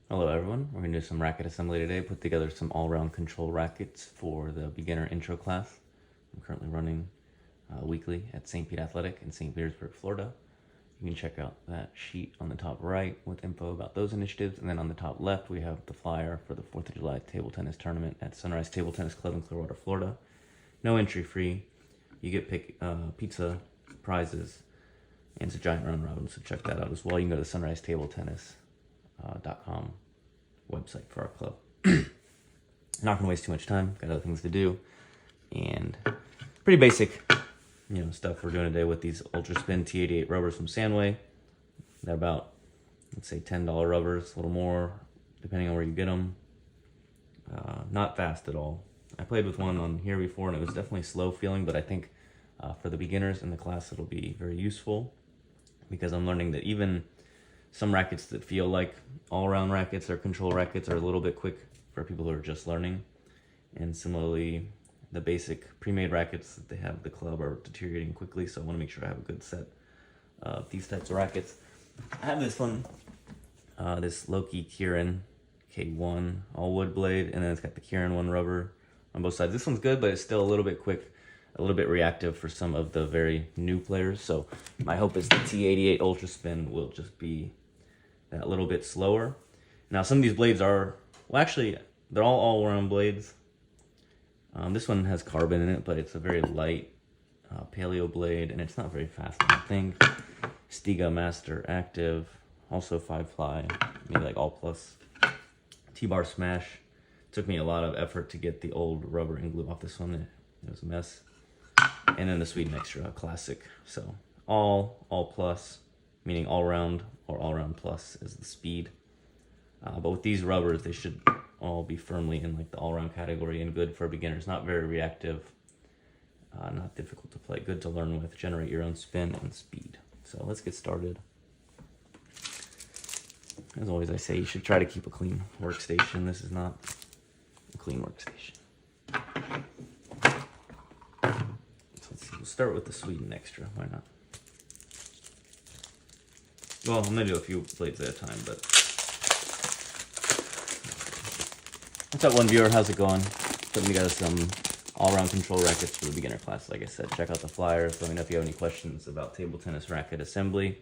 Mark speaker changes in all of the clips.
Speaker 1: Hello everyone, we're going to do some racket assembly today, put together some all-round control rackets for the beginner intro class. I'm currently running weekly at St. Pete Athletic in St. Petersburg, Florida. You can check out that sheet on the top right with info about those initiatives, and then on the top left we have the flyer for the 4th of July table tennis tournament at Sunrise Table Tennis Club in Clearwater, Florida. No entry fee, you get pizza, prizes, and it's a giant round robin, so check that out as well. You can go to sunrisetabletennis.com website for our club. Not gonna waste too much time, got other things to do, and pretty basic stuff we're doing today with these Ultra Spin T88 rubbers from Sandway. They're about, let's say, $10 rubbers, a little more depending on where you get them. Not fast at all. I played with one on here before and it was definitely slow feeling, but I think for the beginners in the class it'll be very useful, because I'm learning that even some rackets that feel like all-around rackets or control rackets are a little bit quick for people who are just learning. And similarly, the basic pre-made rackets that they have at the club are deteriorating quickly, so I want to make sure I have a good set of these types of rackets. I have this one, this Loki Kieran K1 all-wood blade, and then it's got the Kieran 1 rubber on both sides. This one's good, but it's still a little bit quick, a little bit reactive for some of the very new players. So my hope is the T88 Ultra Spin will just be that little bit slower. Now some of these blades are, well actually, they're all-around blades. This one has carbon in it, but it's a very light paleo blade, and it's not very fast, I don't think. Stiga Master Active, also 5-ply, maybe like all plus. T-bar Smash. Took me a lot of effort to get the old rubber and glue off this one. It was a mess. And then the Sweden Extra Classic. So all plus, meaning all round, or all round plus is the speed. But with these rubbers, they should all be firmly in like the all round category and good for beginners. Not very reactive, not difficult to play, good to learn with, generate your own spin and speed. So let's get started. As always, I say you should try to keep a clean workstation. This is not a clean workstation. So let's see, we'll start with the Sweden Extra, why not? Well, I'm gonna do a few blades at a time, but what's up, one viewer? How's it going? Putting together some all-around control rackets for the beginner class. Like I said, check out the flyers. Let me know if you have any questions about table tennis racket assembly.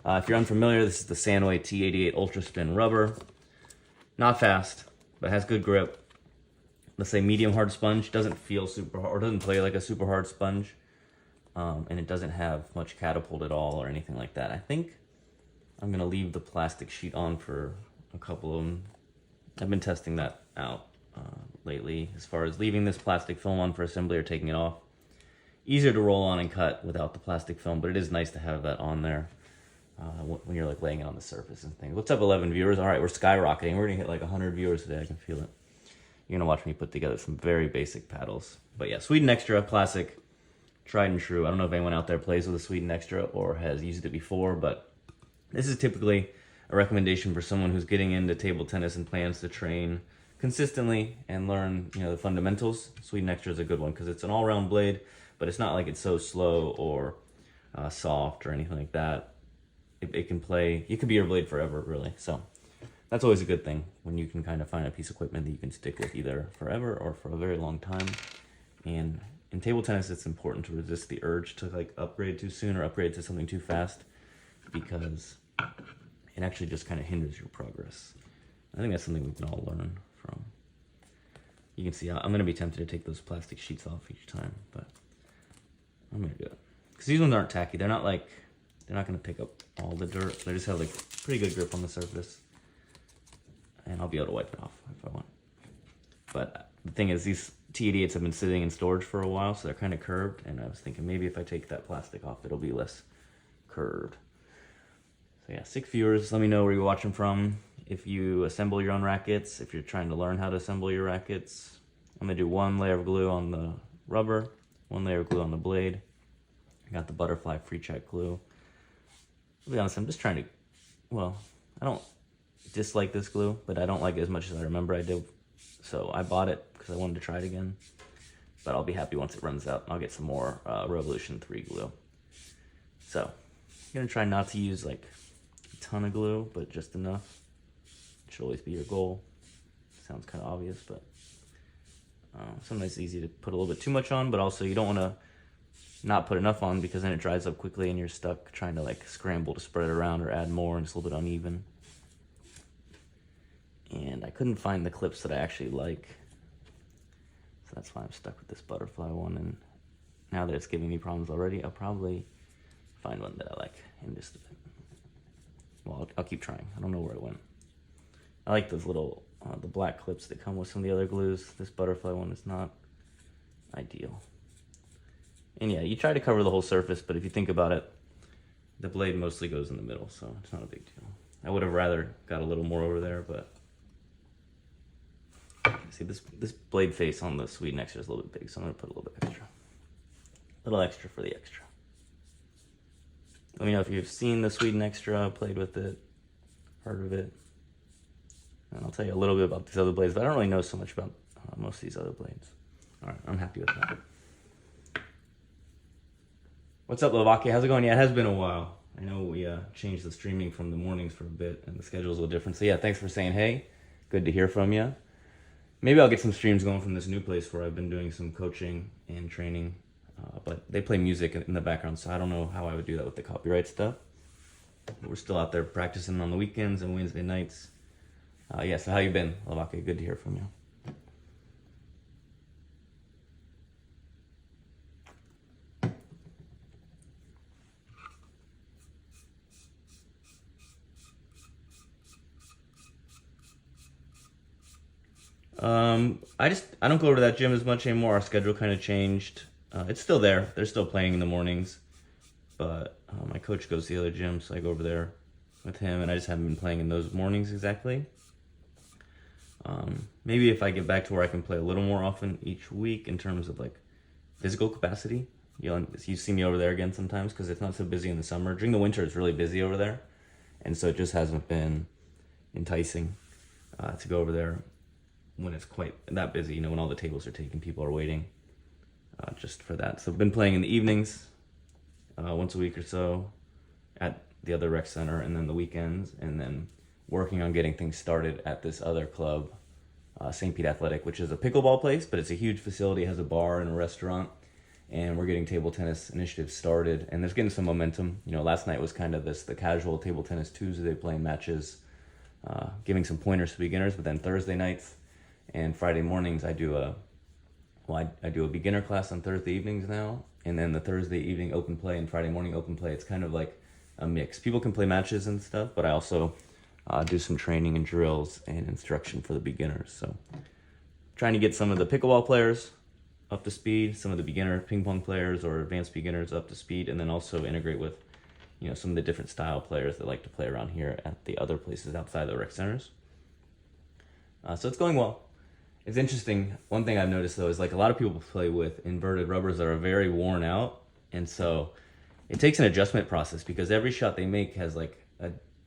Speaker 1: If you're unfamiliar, this is the Sandway T88 Ultra Spin rubber. Not fast, but has good grip. Let's say medium hard sponge. Doesn't feel super hard, or doesn't play like a super hard sponge. And it doesn't have much catapult at all or anything like that. I think I'm gonna leave the plastic sheet on for a couple of them. I've been testing that out lately, as far as leaving this plastic film on for assembly or taking it off. Easier to roll on and cut without the plastic film, but it is nice to have that on there when you're like laying it on the surface and things. What's up, 11 viewers? All right, we're skyrocketing. We're gonna hit like 100 viewers today. I can feel it. You're gonna watch me put together some very basic paddles. But yeah, Sweden Extra Classic, tried and true. I don't know if anyone out there plays with a Sweden Extra or has used it before, but this is typically a recommendation for someone who's getting into table tennis and plans to train consistently and learn, the fundamentals. Sweden Extra is a good one because it's an all-round blade, but it's not like it's so slow or soft or anything like that. It can play, it could be your blade forever, really. So that's always a good thing when you can kind of find a piece of equipment that you can stick with either forever or for a very long time. And in table tennis, it's important to resist the urge to like upgrade too soon or upgrade to something too fast, because it actually just kind of hinders your progress. I think that's something we can all learn from. You can see I'm going to be tempted to take those plastic sheets off each time, but I'm going to do it. Because these ones aren't tacky. They're not going to pick up all the dirt. They just have like pretty good grip on the surface. And I'll be able to wipe it off if I want. But the thing is, these T88s have been sitting in storage for a while, so they're kind of curved. And I was thinking maybe if I take that plastic off, it'll be less curved. So yeah, 6 viewers, let me know where you're watching from. If you assemble your own rackets, if you're trying to learn how to assemble your rackets. I'm gonna do 1 layer of glue on the rubber, 1 layer of glue on the blade. I got the butterfly free check glue. To be honest, I'm just trying to, well, I don't dislike this glue, but I don't like it as much as I remember I did. So I bought it because I wanted to try it again. But I'll be happy once it runs out. I'll get some more Revolution 3 glue. So I'm gonna try not to use like a ton of glue, but just enough. should always be your goal. Sounds kind of obvious, but sometimes it's easy to put a little bit too much on, but also you don't want to not put enough on because then it dries up quickly and you're stuck trying to like scramble to spread it around or add more and it's a little bit uneven. And I couldn't find the clips that I actually like, so that's why I'm stuck with this butterfly one. And now that it's giving me problems already, I'll probably find one that I like in just a bit. Well, I'll keep trying. I don't know where it went. I like those little, the black clips that come with some of the other glues. This butterfly one is not ideal. And yeah, you try to cover the whole surface, but if you think about it, the blade mostly goes in the middle, so it's not a big deal. I would have rather got a little more over there, but see this blade face on the Sweden Extra is a little bit big, so I'm gonna put a little bit extra. A little extra for the extra. Let me know if you've seen the Sweden Extra, played with it, heard of it. And I'll tell you a little bit about these other blades, but I don't really know so much about most of these other blades. All right, I'm happy with that. What's up, Lovaki? How's it going? Yeah, it has been a while. I know we changed the streaming from the mornings for a bit, and the schedule's a little different. So yeah, thanks for saying hey. Good to hear from you. Maybe I'll get some streams going from this new place where I've been doing some coaching and training. But they play music in the background, so I don't know how I would do that with the copyright stuff. But we're still out there practicing on the weekends and Wednesday nights. Yeah, so how you been, Lovaki? Good to hear from you. I don't go over to that gym as much anymore. Our schedule kind of changed. It's still there. They're still playing in the mornings, but my coach goes to the other gym, so I go over there with him, and I just haven't been playing in those mornings exactly. Maybe if I get back to where I can play a little more often each week in terms of like physical capacity. You see me over there again sometimes because it's not so busy in the summer. During the winter, it's really busy over there, and so it just hasn't been enticing to go over there when it's quite that busy, when all the tables are taken, people are waiting just for that. So I've been playing in the evenings, once a week or so at the other rec center, and then the weekends, and then working on getting things started at this other club, St. Pete Athletic, which is a pickleball place, but it's a huge facility, it has a bar and a restaurant, and we're getting table tennis initiatives started, and there's getting some momentum. Last night was kind of the casual table tennis Tuesday playing matches, giving some pointers to beginners, but then Thursday nights and Friday mornings I do a beginner class on Thursday evenings now, and then the Thursday evening open play and Friday morning open play. It's kind of like a mix. People can play matches and stuff, but I also do some training and drills and instruction for the beginners. So trying to get some of the pickleball players up to speed, some of the beginner ping pong players or advanced beginners up to speed, and then also integrate with some of the different style players that like to play around here at the other places outside the rec centers. So it's going well. It's interesting. One thing I've noticed though is like a lot of people play with inverted rubbers that are very worn out, and so it takes an adjustment process because every shot they make has like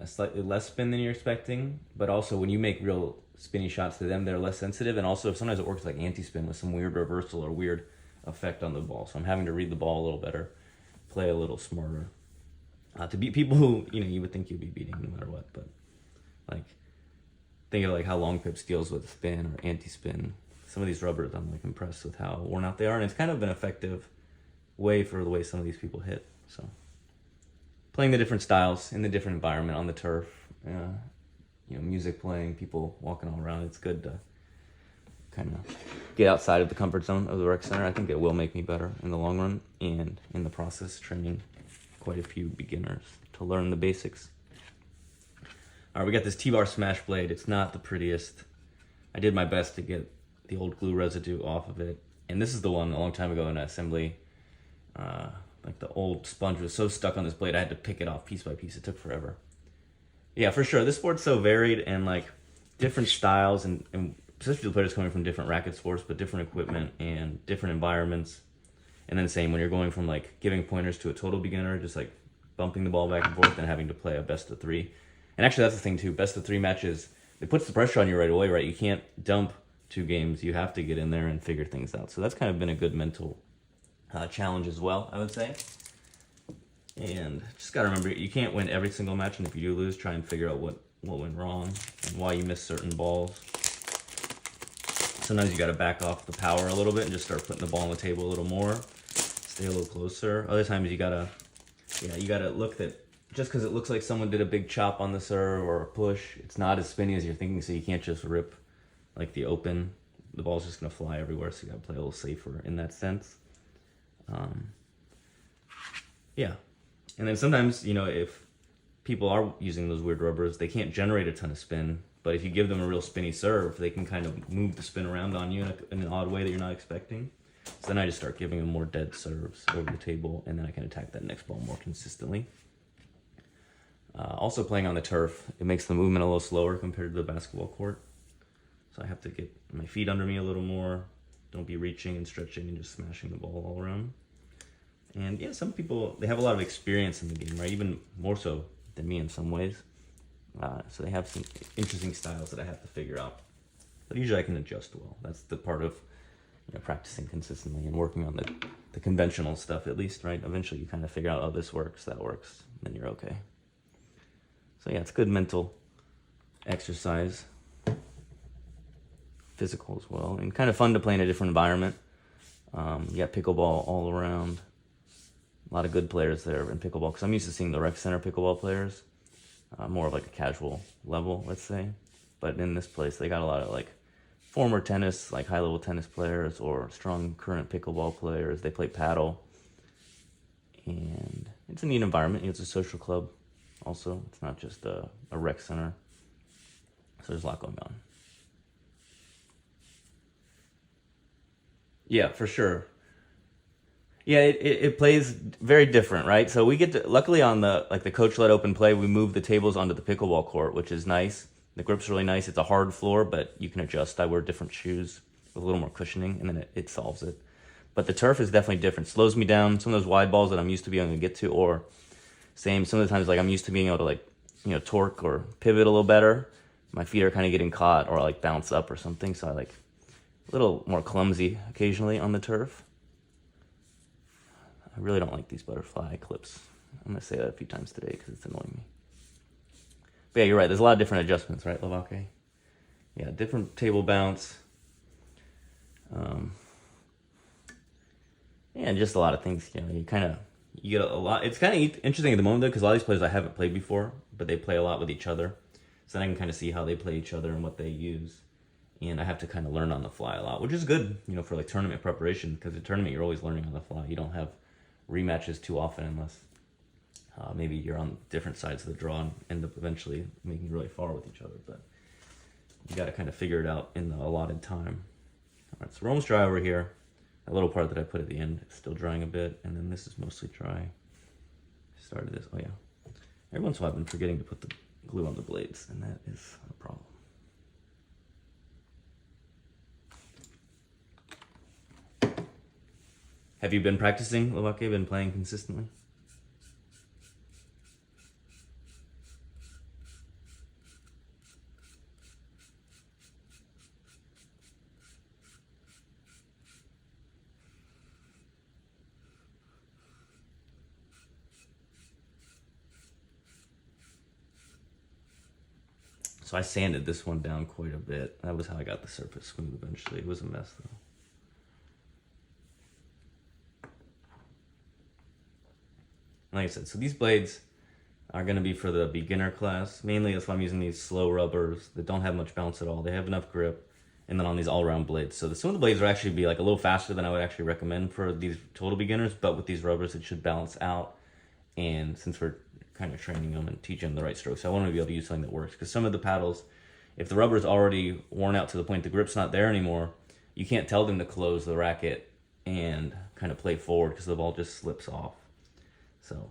Speaker 1: a slightly less spin than you're expecting, but also when you make real spinny shots to them, they're less sensitive, and also sometimes it works like anti-spin with some weird reversal or weird effect on the ball. So I'm having to read the ball a little better, play a little smarter, to beat people who you would think you'd be beating no matter what. But like, think of like how long pips deals with spin or anti-spin. Some of these rubbers, I'm like impressed with how worn out they are, and it's kind of an effective way for the way some of these people hit. So playing the different styles in the different environment on the turf, music playing, people walking all around. It's good to kind of get outside of the comfort zone of the rec center. I think it will make me better in the long run, and in the process training quite a few beginners to learn the basics. All right, we got this T-bar smash blade. It's not the prettiest. I did my best to get the old glue residue off of it. And this is the one a long time ago in assembly. Like the old sponge was so stuck on this blade, I had to pick it off piece by piece. It took forever. Yeah, for sure. This sport's so varied and like different styles, and especially the players coming from different racket sports, but different equipment and different environments. And then same when you're going from like giving pointers to a total beginner, just like bumping the ball back and forth and having to play a best of three. And actually, that's the thing too. Best of three matches, it puts the pressure on you right away, right? You can't dump 2 games. You have to get in there and figure things out. So that's kind of been a good mental challenge as well, I would say. And just got to remember, you can't win every single match. And if you do lose, try and figure out what what went wrong and why you missed certain balls. Sometimes you got to back off the power a little bit and just start putting the ball on the table a little more. Stay a little closer. Other times you gotta look that just because it looks like someone did a big chop on the serve or a push, it's not as spinny as you're thinking. So you can't just rip like the open. The ball's just gonna fly everywhere. So you gotta play a little safer in that sense. Yeah, and then sometimes if people are using those weird rubbers, they can't generate a ton of spin. But if you give them a real spinny serve, they can kind of move the spin around on you in an odd way that you're not expecting. So then I just start giving them more dead serves over the table, and then I can attack that next ball more consistently. Also playing on the turf, it makes the movement a little slower compared to the basketball court. So I have to get my feet under me a little more. Don't be reaching and stretching and just smashing the ball all around. And yeah, some people, they have a lot of experience in the game, right? Even more so than me in some ways. So they have some interesting styles that I have to figure out. But usually I can adjust well. That's the part of practicing consistently and working on the conventional stuff at least, right? Eventually you kind of figure out, oh, this works, that works, then you're okay. So yeah, it's good mental exercise. Physical as well. And kind of fun to play in a different environment. You got pickleball all around. A lot of good players there in pickleball, because I'm used to seeing the rec center pickleball players. More of like a casual level, let's say. But in this place, they got a lot of like former tennis, like high level tennis players or strong current pickleball players. They play paddle. And it's a neat environment. It's a social club also. It's not just a rec center. So there's a lot going on. Yeah, for sure. Yeah, it plays very different, right? So we get to, luckily on the coach-led open play, we move the tables onto the pickleball court, which is nice. The grip's really nice. It's a hard floor, but you can adjust. I wear different shoes with a little more cushioning, and then it solves it. But the turf is definitely different. Slows me down. Some of those wide balls that I'm used to being able to get to, or some of the times like I'm used to being able to torque or pivot a little better. My feet are kind of getting caught or like bounce up or something, so I like a little more clumsy occasionally on the turf. I really don't like these butterfly clips. I'm going to say that a few times today because it's annoying me. But yeah, you're right. There's a lot of different adjustments, right, Lavake? Yeah, different table bounce. And just a lot of things. You get a lot. It's kind of interesting at the moment, though, because a lot of these players I haven't played before, but they play a lot with each other. So then I can kind of see how they play each other and what they use. And I have to kind of learn on the fly a lot, which is good, for like tournament preparation, because in tournament you're always learning on the fly. You don't have rematches too often unless maybe you're on different sides of the draw and end up eventually making really far with each other. But you got to kind of figure it out in the allotted time. All right, so we're almost dry over here. That little part that I put at the end is still drying a bit, and then this is mostly dry. Started this, oh yeah. Every once in a while I've been forgetting to put the glue on the blades, and that is a problem. Have you been practicing, Lavake? Been playing consistently? So I sanded this one down quite a bit. That was how I got the surface smooth eventually. It was a mess though. Like I said, so these blades are going to be for the beginner class. Mainly that's why I'm using these slow rubbers that don't have much bounce at all. They have enough grip. And then on these all-around blades. So some of the blades will actually be like a little faster than I would actually recommend for these total beginners. But with these rubbers, it should balance out. And since we're kind of training them and teaching them the right strokes, I want to be able to use something that works. Because some of the paddles, if the rubber's already worn out to the point the grip's not there anymore, you can't tell them to close the racket and kind of play forward because the ball just slips off. So,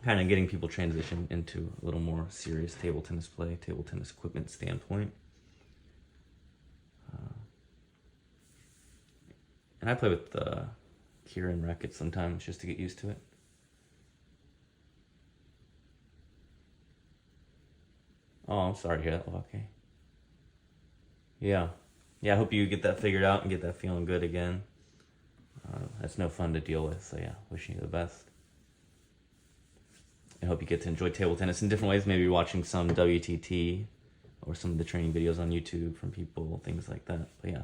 Speaker 1: kind of getting people transition into a little more serious table tennis play, table tennis equipment standpoint. And I play with Kieran rackets sometimes just to get used to it. Oh, I'm sorry to hear that. Okay. Yeah. I hope you get that figured out and get that feeling good again. That's no fun to deal with, so yeah, wishing you the best. I hope you get to enjoy table tennis in different ways. Maybe watching some WTT or some of the training videos on YouTube from people, things like that. But yeah,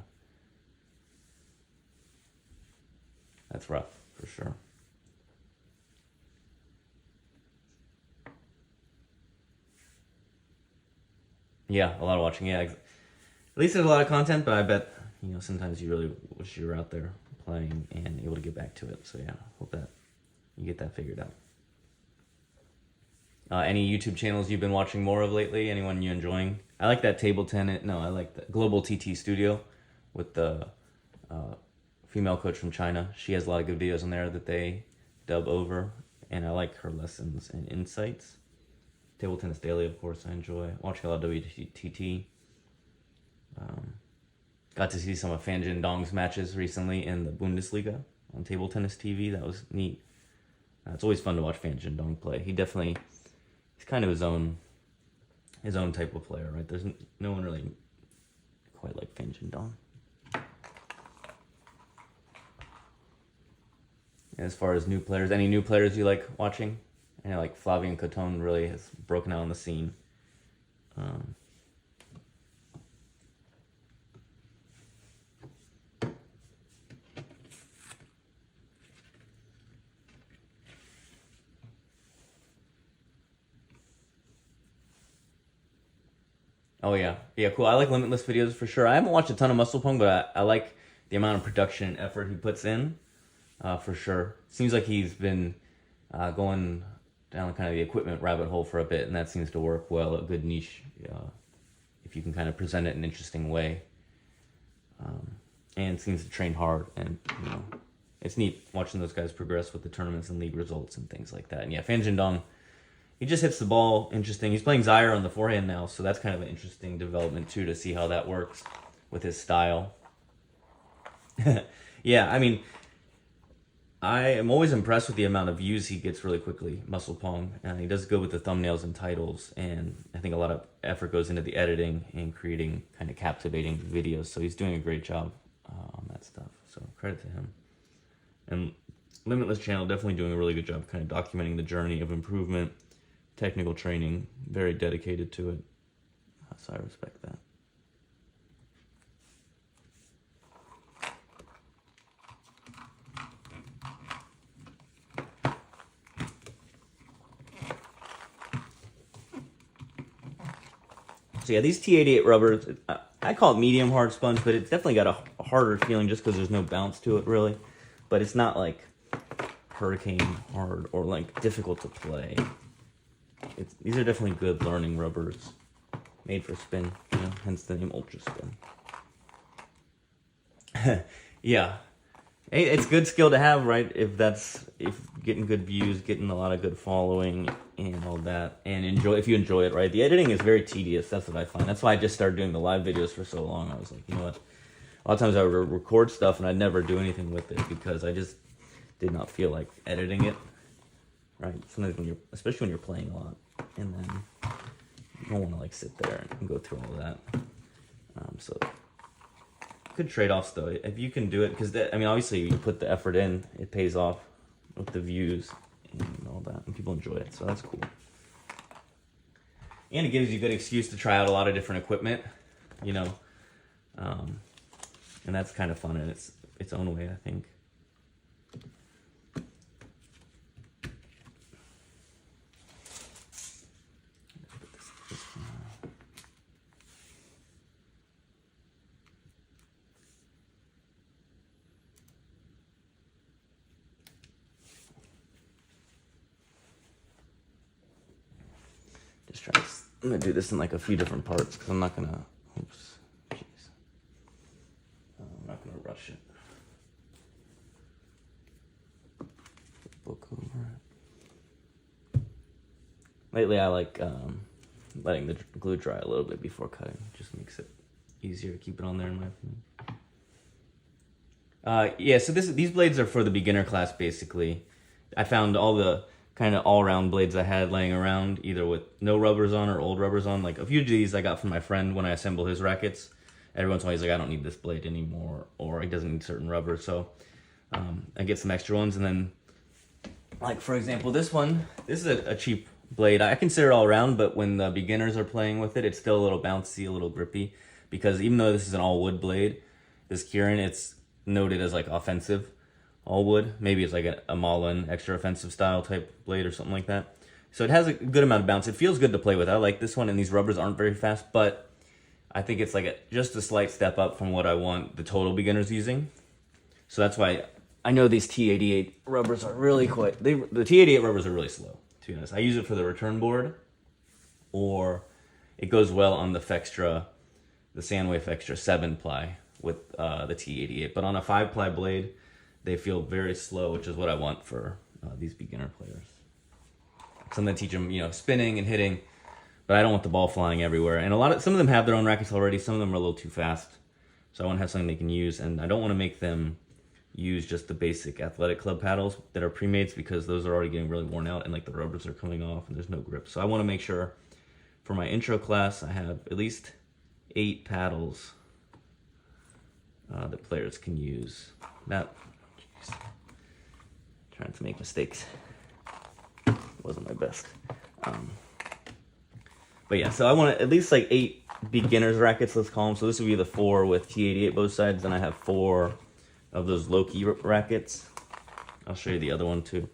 Speaker 1: that's rough for sure. Yeah, a lot of watching. Yeah, at least there's a lot of content, but I bet, sometimes you really wish you were out there playing and able to get back to it. So yeah, hope that you get that figured out. Any YouTube channels you've been watching more of lately? Anyone you enjoying? I like that table tennis. No, I like the Global TT Studio with the female coach from China. She has a lot of good videos on there that they dub over, and I like her lessons and insights. Table Tennis Daily, of course, I enjoy. Watching a lot of WTT. Got to see some of Fan Jin Dong's matches recently in the Bundesliga on Table Tennis TV. That was neat. It's always fun to watch Fan Jin Dong play. He's kind of his own type of player, right? There's no one really quite like Fan Jin Dong. As far as new players, any new players you like watching? I know like Flavien Coton really has broken out on the scene. Oh yeah, cool. I like Limitless videos for sure. I haven't watched a ton of Muscle Pong, but I like the amount of production and effort he puts in, for sure. Seems like he's been going down kind of the equipment rabbit hole for a bit, and that seems to work well. A good niche, if you can kind of present it in an interesting way, and seems to train hard. And it's neat watching those guys progress with the tournaments and league results and things like that. And yeah, Fan Jin Dong. He just hits the ball interesting. He's playing Zaire on the forehand now, so that's kind of an interesting development too, to see how that works with his style. Yeah, I mean, I am always impressed with the amount of views he gets really quickly, Muscle Pong. And he does good with the thumbnails and titles, and I think a lot of effort goes into the editing and creating kind of captivating videos, so he's doing a great job on that stuff, so credit to him. And Limitless channel definitely doing a really good job kind of documenting the journey of improvement, technical training, very dedicated to it. So I respect that. So yeah, these T88 rubbers, I call it medium hard sponge, but it's definitely got a harder feeling just because there's no bounce to it really. But it's not like hurricane hard or like difficult to play. These are definitely good learning rubbers, made for spin, hence the name Ultra Spin. Yeah, it's good skill to have, right? If getting good views, getting a lot of good following, and all that, and if you enjoy it, right? The editing is very tedious. That's what I find. That's why I just started doing the live videos for so long. I was like, you know what? A lot of times I would record stuff and I'd never do anything with it because I just did not feel like editing it. Right? Sometimes especially when you're playing a lot, and then you don't want to like sit there and go through all of that. So good trade-offs though, if you can do it, because obviously you put the effort in, it pays off with the views and all that, and people enjoy it, so that's cool. And it gives you a good excuse to try out a lot of different equipment, and that's kind of fun in its own way, I think. I'm gonna do this in like a few different parts because I'm not gonna. Oops, jeez. I'm not gonna rush it. Book over it. Lately, I like letting the glue dry a little bit before cutting. Just makes it easier to keep it on there, in my opinion. Yeah. So these blades are for the beginner class, basically. I found all the kind of all-round blades I had laying around, either with no rubbers on or old rubbers on. Like a few of these I got from my friend when I assemble his rackets. Every once in a while he's like, I don't need this blade anymore, or he doesn't need certain rubbers, so I get some extra ones. And then Like for example, this is a cheap blade. I consider it all around, but when the beginners are playing with it, it's still a little bouncy, a little grippy, because even though this is an all wood blade, this Kirin, it's noted as like offensive, all wood. Maybe it's like a Malin extra offensive style type blade or something like that. So it has a good amount of bounce. It feels good to play with. I like this one, and these rubbers aren't very fast, but I think it's like just a slight step up from what I want the total beginners using. So that's why I know these T88 rubbers are really the T88 rubbers are really slow, to be honest. I use it for the return board, or it goes well on the Fextra, the Sandwave Fextra 7-ply with the T88. But on a 5-ply blade, they feel very slow, which is what I want for these beginner players. So I'm gonna teach them, spinning and hitting, but I don't want the ball flying everywhere. And some of them have their own rackets already. Some of them are a little too fast. So I want to have something they can use, and I don't want to make them use just the basic athletic club paddles that are pre-mates, because those are already getting really worn out and like the rubbers are coming off and there's no grip. So I want to make sure for my intro class I have at least 8 paddles that players can use. Trying to make mistakes. Wasn't my best. But yeah, so I want at least like 8 beginners rackets, let's call them. So this would be the 4 with T88 both sides. Then I have 4 of those low-key rackets. I'll show you the other one too.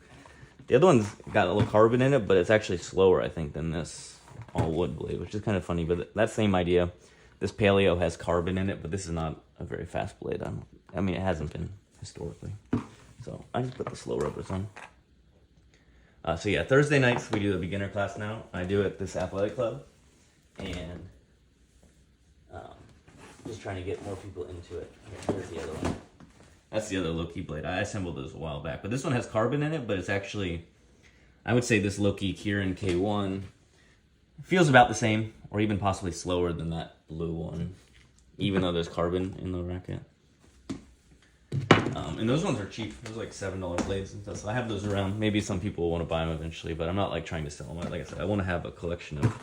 Speaker 1: The other one's got a little carbon in it, but it's actually slower, I think, than this all wood blade, which is kind of funny, but that same idea. This Paleo has carbon in it, but this is not a very fast blade. I mean, it hasn't been historically. So I just put the slow rubbers on. So yeah, Thursday nights we do the beginner class now. I do it at this athletic club, and just trying to get more people into it. Here's the other one. That's the other low-key blade. I assembled those a while back, but this one has carbon in it, but it's actually, I would say this low-key Kirin K1 feels about the same, or even possibly slower than that blue one, even though there's carbon in the racket. And those ones are cheap. Those are like $7 blades and stuff. So I have those around. Maybe some people will want to buy them eventually, but I'm not like trying to sell them. Like I said, I want to have a collection of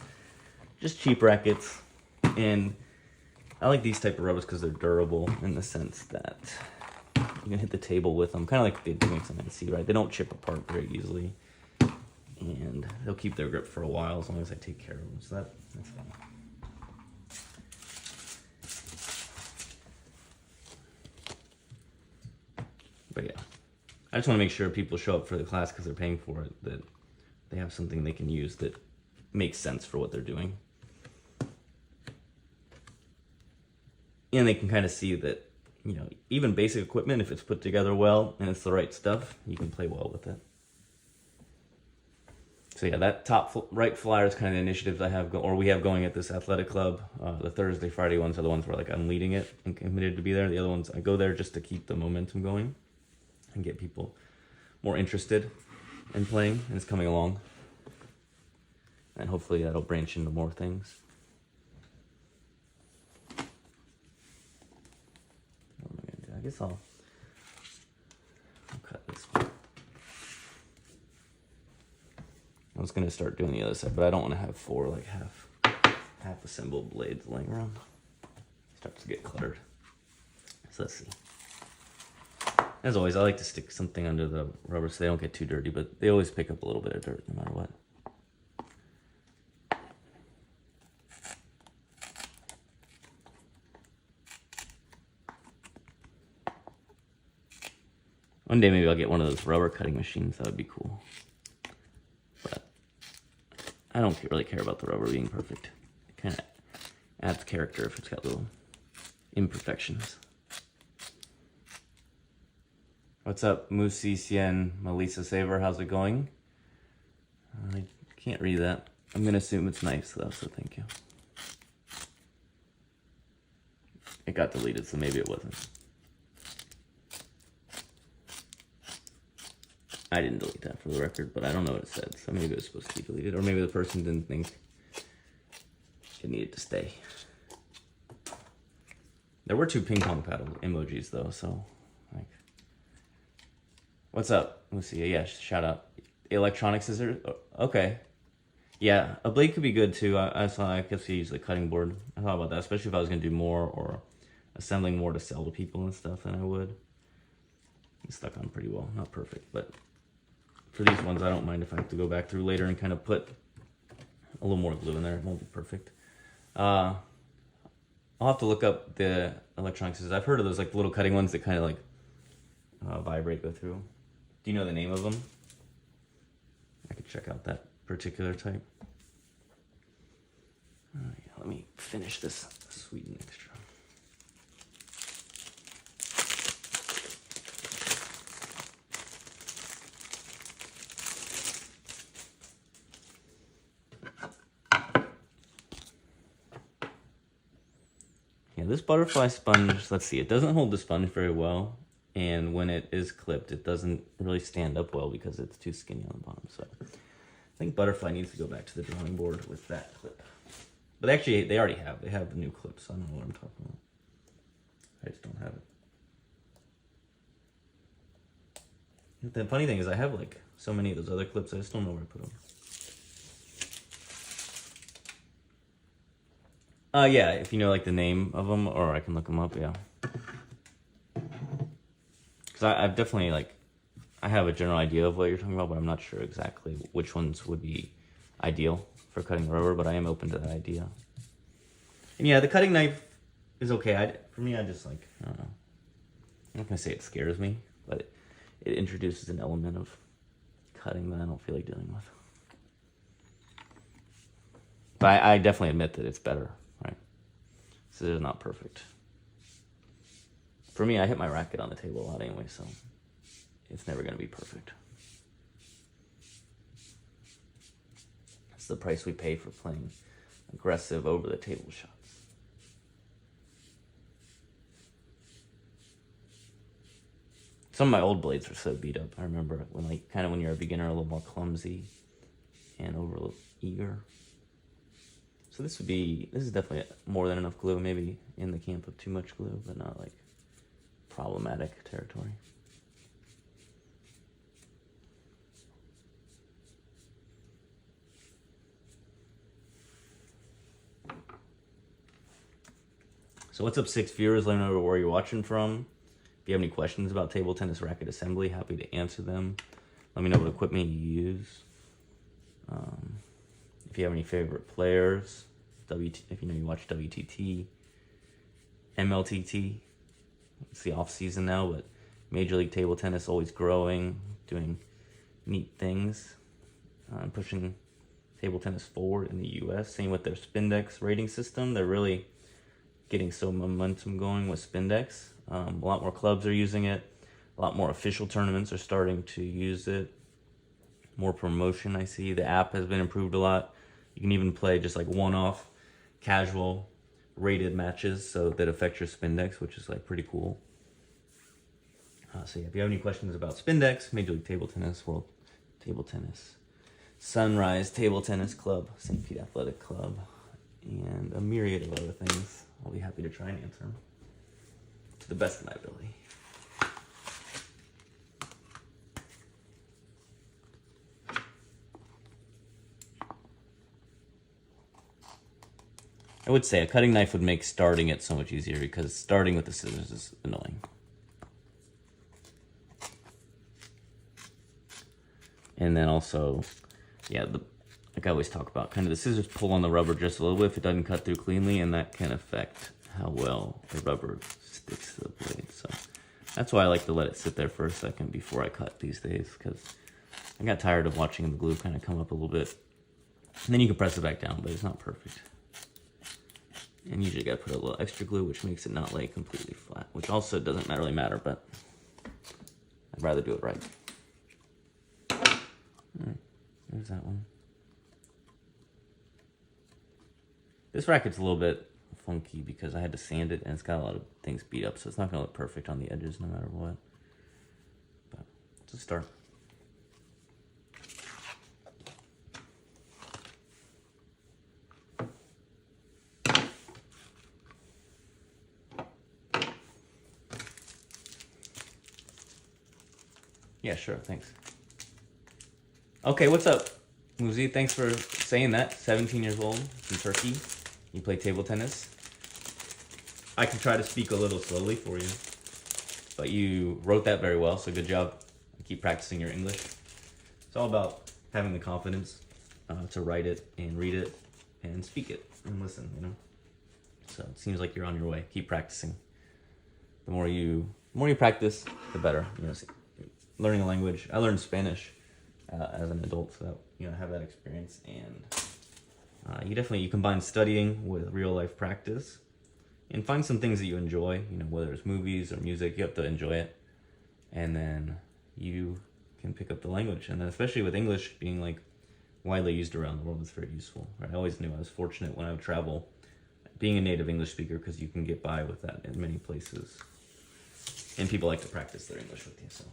Speaker 1: just cheap rackets. And I like these type of rubbers because they're durable in the sense that you can hit the table with them. Kind of like the Wings on NC, right? They don't chip apart very easily. And they'll keep their grip for a while as long as I take care of them. So that's fine. But yeah, I just want to make sure people show up for the class because they're paying for it, that they have something they can use that makes sense for what they're doing. And they can kind of see that, even basic equipment, if it's put together well and it's the right stuff, you can play well with it. So yeah, that top right flyer is kind of the initiatives I have, we have going at this athletic club. The Thursday, Friday ones are the ones where like I'm leading it and committed to be there. The other ones, I go there just to keep the momentum going and get people more interested in playing, and it's coming along. And hopefully that'll branch into more things. What am I gonna do? I guess I'll cut this one. I was gonna start doing the other side, but I don't want to have 4 like half assembled blades laying around. It starts to get cluttered. So let's see. As always, I like to stick something under the rubber so they don't get too dirty, but they always pick up a little bit of dirt no matter what. One day maybe I'll get one of those rubber cutting machines. That would be cool. But I don't really care about the rubber being perfect. It kind of adds character if it's got little imperfections. What's up, Musi Cien, Melissa Saver? How's it going? I can't read that. I'm gonna assume it's nice though, so thank you. It got deleted, so maybe it wasn't. I didn't delete that for the record, but I don't know what it said, so maybe it was supposed to be deleted, or maybe the person didn't think it needed to stay. There were 2 ping pong paddle emojis though, so like. What's up? Let's see. Yeah, shout out. Electronic scissors. Okay. Yeah, a blade could be good too. I guess you use the cutting board. I thought about that, especially if I was gonna do more or assembling more to sell to people and stuff than I would. It's stuck on pretty well. Not perfect, but for these ones, I don't mind if I have to go back through later and kind of put a little more glue in there. It won't be perfect. I'll have to look up the electronic scissors. I've heard of those like little cutting ones that kind of like vibrate, go through. Do you know the name of them? I could check out that particular type. Let me finish this sweet mixture. Yeah, this butterfly sponge, let's see, it doesn't hold the sponge very well. And when it is clipped, it doesn't really stand up well because it's too skinny on the bottom. So I think butterfly needs to go back to the drawing board with that clip. But actually, they already have. They have the new clips. So I don't know what I'm talking about. I just don't have it. The funny thing is I have like so many of those other clips, I just don't know where to put them. Yeah, if you know like the name of them, or I can look them up, yeah. Because I've definitely like, I have a general idea of what you're talking about, but I'm not sure exactly which ones would be ideal for cutting rubber, but I am open to that idea. And yeah, the cutting knife is okay. For me, I just like, I don't know. I'm not gonna say it scares me, but it introduces an element of cutting that I don't feel like dealing with. But I definitely admit that it's better, right? Scissors are not perfect. For me, I hit my racket on the table a lot anyway, so it's never gonna be perfect. That's the price we pay for playing aggressive over-the-table shots. Some of my old blades are so beat up. I remember when, like, kind of when you're a beginner, a little more clumsy and over eager. So this is definitely more than enough glue. Maybe in the camp of too much glue, but not like problematic territory. So what's up, 6 viewers? Let me know where you're watching from. If you have any questions about table tennis racket assembly, happy to answer them. Let me know what equipment you use. If you have any favorite players, if you know you watch WTT, MLTT, it's the off season now, but Major League Table Tennis always growing, doing neat things, and pushing table tennis forward in the US. Same with their Spindex rating system. They're really getting some momentum going with Spindex. A lot more clubs are using it. A lot more official tournaments are starting to use it. More promotion, I see. The app has been improved a lot. You can even play just like one-off casual rated matches so that affect your Spindex, which is like pretty cool. So yeah, if you have any questions about Spindex, Major League Table Tennis, World Table Tennis, Sunrise Table Tennis Club, St. Pete Athletic Club, and a myriad of other things, I'll be happy to try and answer them to the best of my ability. I would say a cutting knife would make starting it so much easier because starting with the scissors is annoying. And then also, yeah, like I always talk about, kind of the scissors pull on the rubber just a little bit if it doesn't cut through cleanly, and that can affect how well the rubber sticks to the blade. So that's why I like to let it sit there for a second before I cut these days, because I got tired of watching the glue kind of come up a little bit. And then you can press it back down, but it's not perfect. And usually got to put a little extra glue, which makes it not lay completely flat, which also doesn't really matter, but I'd rather do it right. All right, there's that one. This racket's a little bit funky because I had to sand it and it's got a lot of things beat up, so it's not going to look perfect on the edges no matter what. But it's a start. Yeah, sure, thanks. Okay, what's up, Muzi? Thanks for saying that. 17 years old, from Turkey. You play table tennis. I can try to speak a little slowly for you, but you wrote that very well, so good job. Keep practicing your English. It's all about having the confidence to write it and read it and speak it and listen, you know. So it seems like you're on your way. Keep practicing. The more you practice, the better. You know, learning a language. I learned Spanish as an adult, so that, you know, I have that experience. And you combine studying with real life practice, and find some things that you enjoy. You know, whether it's movies or music, you have to enjoy it, and then you can pick up the language. And then especially with English being like widely used around the world, it's very useful. Right? I always knew I was fortunate when I would travel, being a native English speaker, because you can get by with that in many places. And people like to practice their English with you, so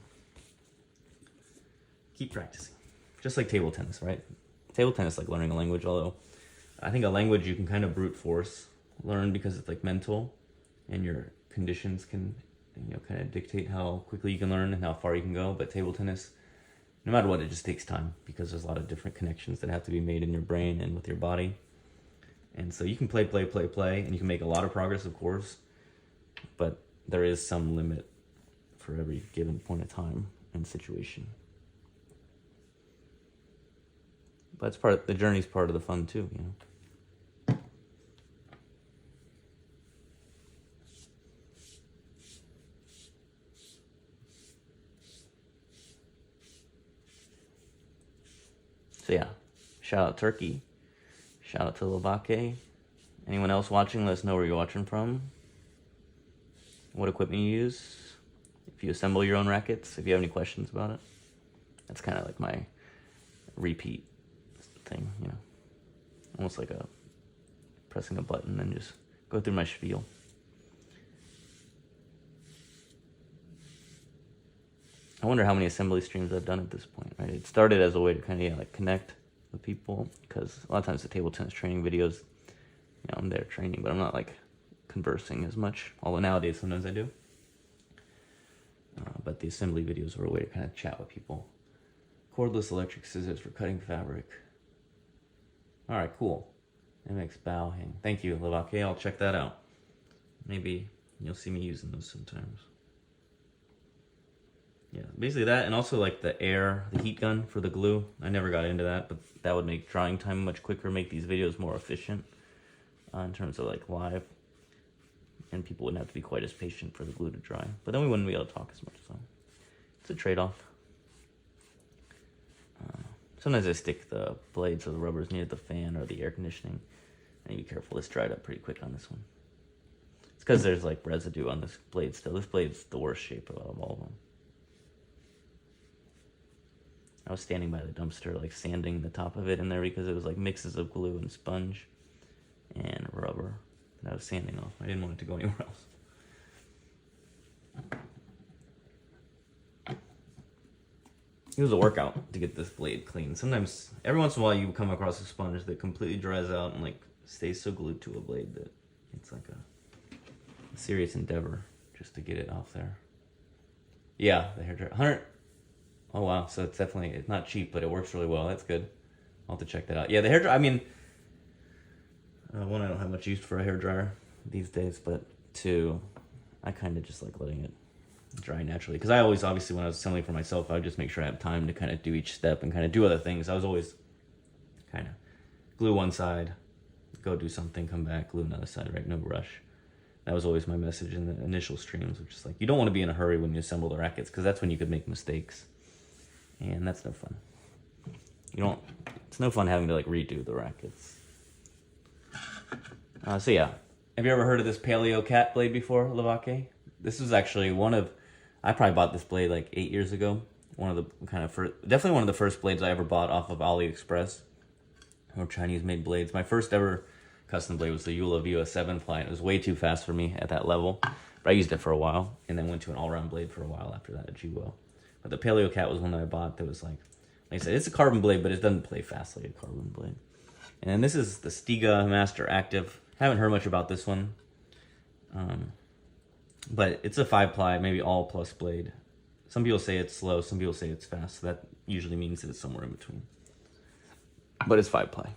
Speaker 1: keep practicing. Just like table tennis, right? Table tennis is like learning a language, although I think a language you can kind of brute force learn because it's like mental, and your conditions can, you know, kind of dictate how quickly you can learn and how far you can go. But table tennis, no matter what, it just takes time because there's a lot of different connections that have to be made in your brain and with your body. And so you can play, and you can make a lot of progress, of course, but there is some limit for every given point of time and situation. But it's the journey's part of the fun too, you know. So yeah, shout out Turkey. Shout out to Levake. Anyone else watching, let us know where you're watching from. What equipment you use. If you assemble your own rackets, if you have any questions about it. That's kind of like my repeat thing, you know. Almost like pressing a button and just go through my spiel. I wonder how many assembly streams I've done at this point, right? It started as a way to kind of connect with people, because a lot of times the table tennis training videos, you know, I'm there training, but I'm not like conversing as much, although nowadays sometimes I do. But the assembly videos were a way to kind of chat with people. Cordless electric scissors for cutting fabric. All right, cool. MX bow hang. Thank you, Levake. I'll check that out. Maybe you'll see me using those sometimes. Yeah, basically that, and also like the heat gun for the glue. I never got into that, but that would make drying time much quicker, make these videos more efficient in terms of like live. And people wouldn't have to be quite as patient for the glue to dry. But then we wouldn't be able to talk as much, so it's a trade-off. Sometimes I stick the blades or the rubbers near the fan or the air conditioning. And be careful, this dried up pretty quick on this one. It's because there's like residue on this blade still. This blade's the worst shape out of all of them. I was standing by the dumpster, like sanding the top of it in there because it was like mixes of glue and sponge and rubber that I was sanding off. I didn't want it to go anywhere else. It was a workout to get this blade clean. Sometimes, every once in a while, you come across a sponge that completely dries out and like stays so glued to a blade that it's like a serious endeavor just to get it off there. Yeah, the hairdryer. 100. Oh wow, so it's not cheap, but it works really well. That's good. I'll have to check that out. Yeah, the hairdryer, I mean, one, I don't have much use for a hairdryer these days, but two, I kind of just like letting it dry naturally. Because I always, obviously, when I was assembling for myself, I would just make sure I have time to kind of do each step and kind of do other things. I was always kind of glue one side, go do something, come back, glue another side, right? No rush. That was always my message in the initial streams, which is like, you don't want to be in a hurry when you assemble the rackets, because that's when you could make mistakes. And that's no fun. It's no fun having to like redo the rackets. So yeah, have you ever heard of this Paleo Cat blade before, Levake? This was actually I probably bought this blade like 8 years ago. Definitely one of the first blades I ever bought off of AliExpress, or Chinese-made blades. My first ever custom blade was the Eula Vua 7-ply. It was way too fast for me at that level, but I used it for a while, and then went to an all-round blade for a while after that at Jiwo. But the Paleo Cat was one that I bought that was like I said, it's a carbon blade, but it doesn't play fast like a carbon blade. And then this is the Stiga Master Active. Haven't heard much about this one. But it's a 5-ply, maybe all plus blade. Some people say it's slow, some people say it's fast. So that usually means that it's somewhere in between. But it's 5-ply.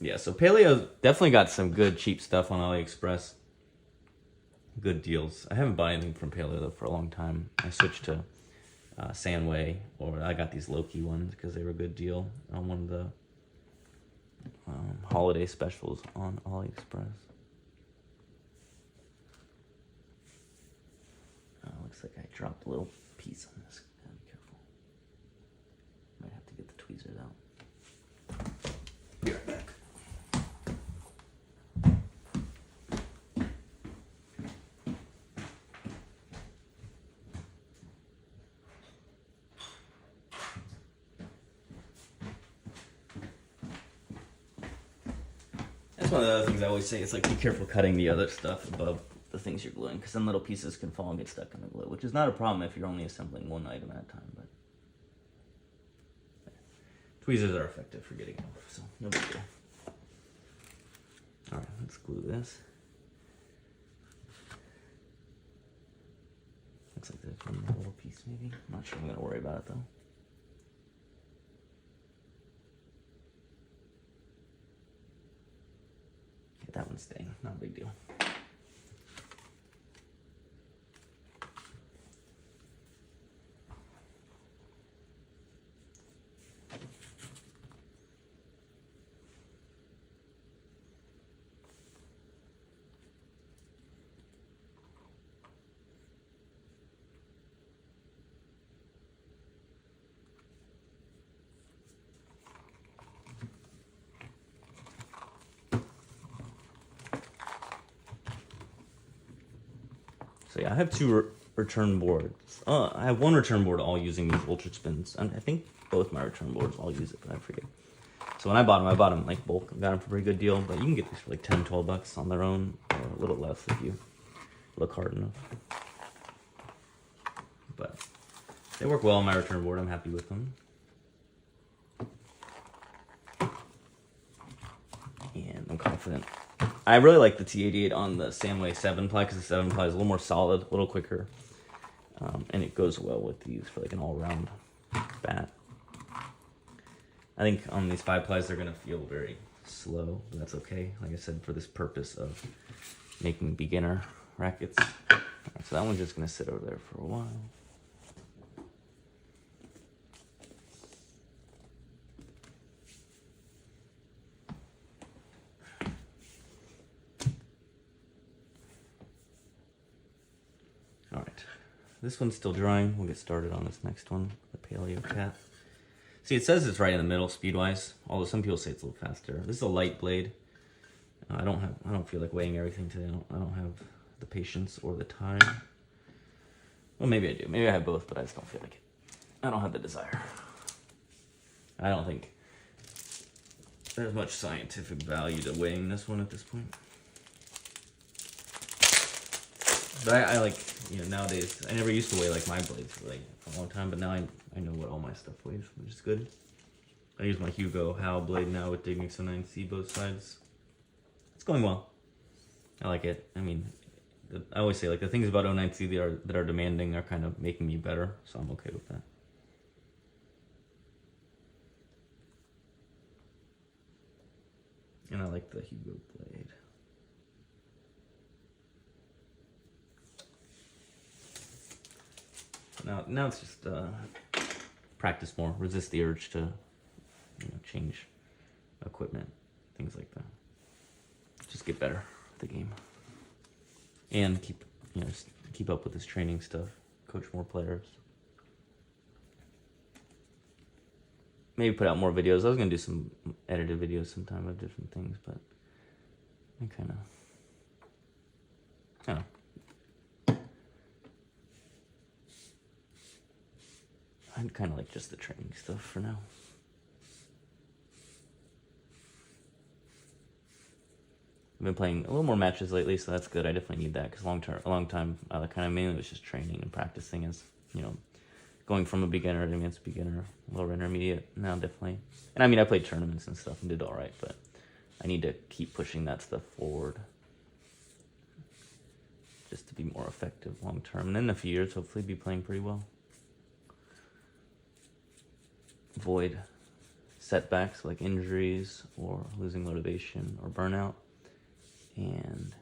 Speaker 1: Yeah, so Paleo definitely got some good cheap stuff on AliExpress. Good deals. I haven't bought anything from Paleo though for a long time. I switched to Sandway, or I got these low-key ones because they were a good deal on one of the holiday specials on AliExpress. Looks like I dropped a little piece on this. Gotta be careful. Might have to get the tweezers out. Be right back. That's one of the other things I always say. It's like, be careful cutting the other stuff above the things you're gluing, because then little pieces can fall and get stuck in the glue, which is not a problem if you're only assembling one item at a time, but tweezers are effective for getting it off, so no big deal. Alright, let's glue this. Looks like there's one more little piece maybe. I'm not sure I'm going to worry about it though. Get that one staying, not a big deal. So yeah, I have two return boards. I have one return board all using these ultra spins. And I think both my return boards all use it, but I forget. So when I bought them like bulk. I got them for a pretty good deal, but you can get these for like 10, 12 bucks on their own, or a little less if you look hard enough. But they work well on my return board. I'm happy with them. And I'm confident. I really like the T88 on the Sandway 7-ply because the 7-ply is a little more solid, a little quicker, and it goes well with these for like an all-round bat. I think on these 5-plies they're going to feel very slow, but that's okay. Like I said, for this purpose of making beginner rackets. Right, so that one's just going to sit over there for a while. Alright, this one's still drying. We'll get started on this next one, the Paleo Cat. See, it says it's right in the middle speed-wise, although some people say it's a little faster. This is a light blade. I don't feel like weighing everything today. I don't have the patience or the time. Well, maybe I do. Maybe I have both, but I just don't feel like it. I don't have the desire. I don't think there's much scientific value to weighing this one at this point. But I like, nowadays, I never used to weigh like my blades for a long time, but now I know what all my stuff weighs, which is good. I use my Hugo Howe blade now with Digmix 09C both sides. It's going well. I like it. I mean, I always say like the things about 09C that are demanding are kind of making me better, so I'm okay with that. And I like the Hugo blade. Now it's just practice more, resist the urge to change equipment, things like that. Just get better at the game, and keep up with this training stuff. Coach more players. Maybe put out more videos. I was gonna do some edited videos sometime of different things, but I kind of, I kind of like just the training stuff for now. I've been playing a little more matches lately, so that's good. I definitely need that because a long time, kind of mainly was just training and practicing as, going from a beginner to advanced beginner, lower intermediate. Now definitely, and I mean I played tournaments and stuff and did all right, but I need to keep pushing that stuff forward, just to be more effective long term. And in a few years, hopefully, be playing pretty well. Avoid setbacks like injuries or losing motivation or burnout, and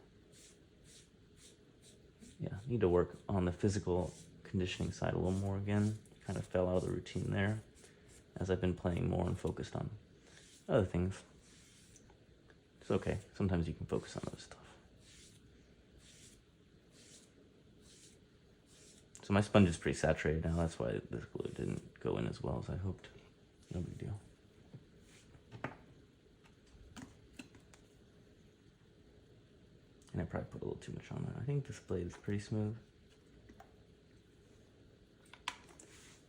Speaker 1: need to work on the physical conditioning side a little more again. kind of fell out of the routine there as I've been playing more and focused on other things. It's okay. Sometimes you can focus on other stuff. So my sponge is pretty saturated now. That's why this glue didn't go in as well as I hoped. No big deal. And I probably put a little too much on that. I think this blade is pretty smooth.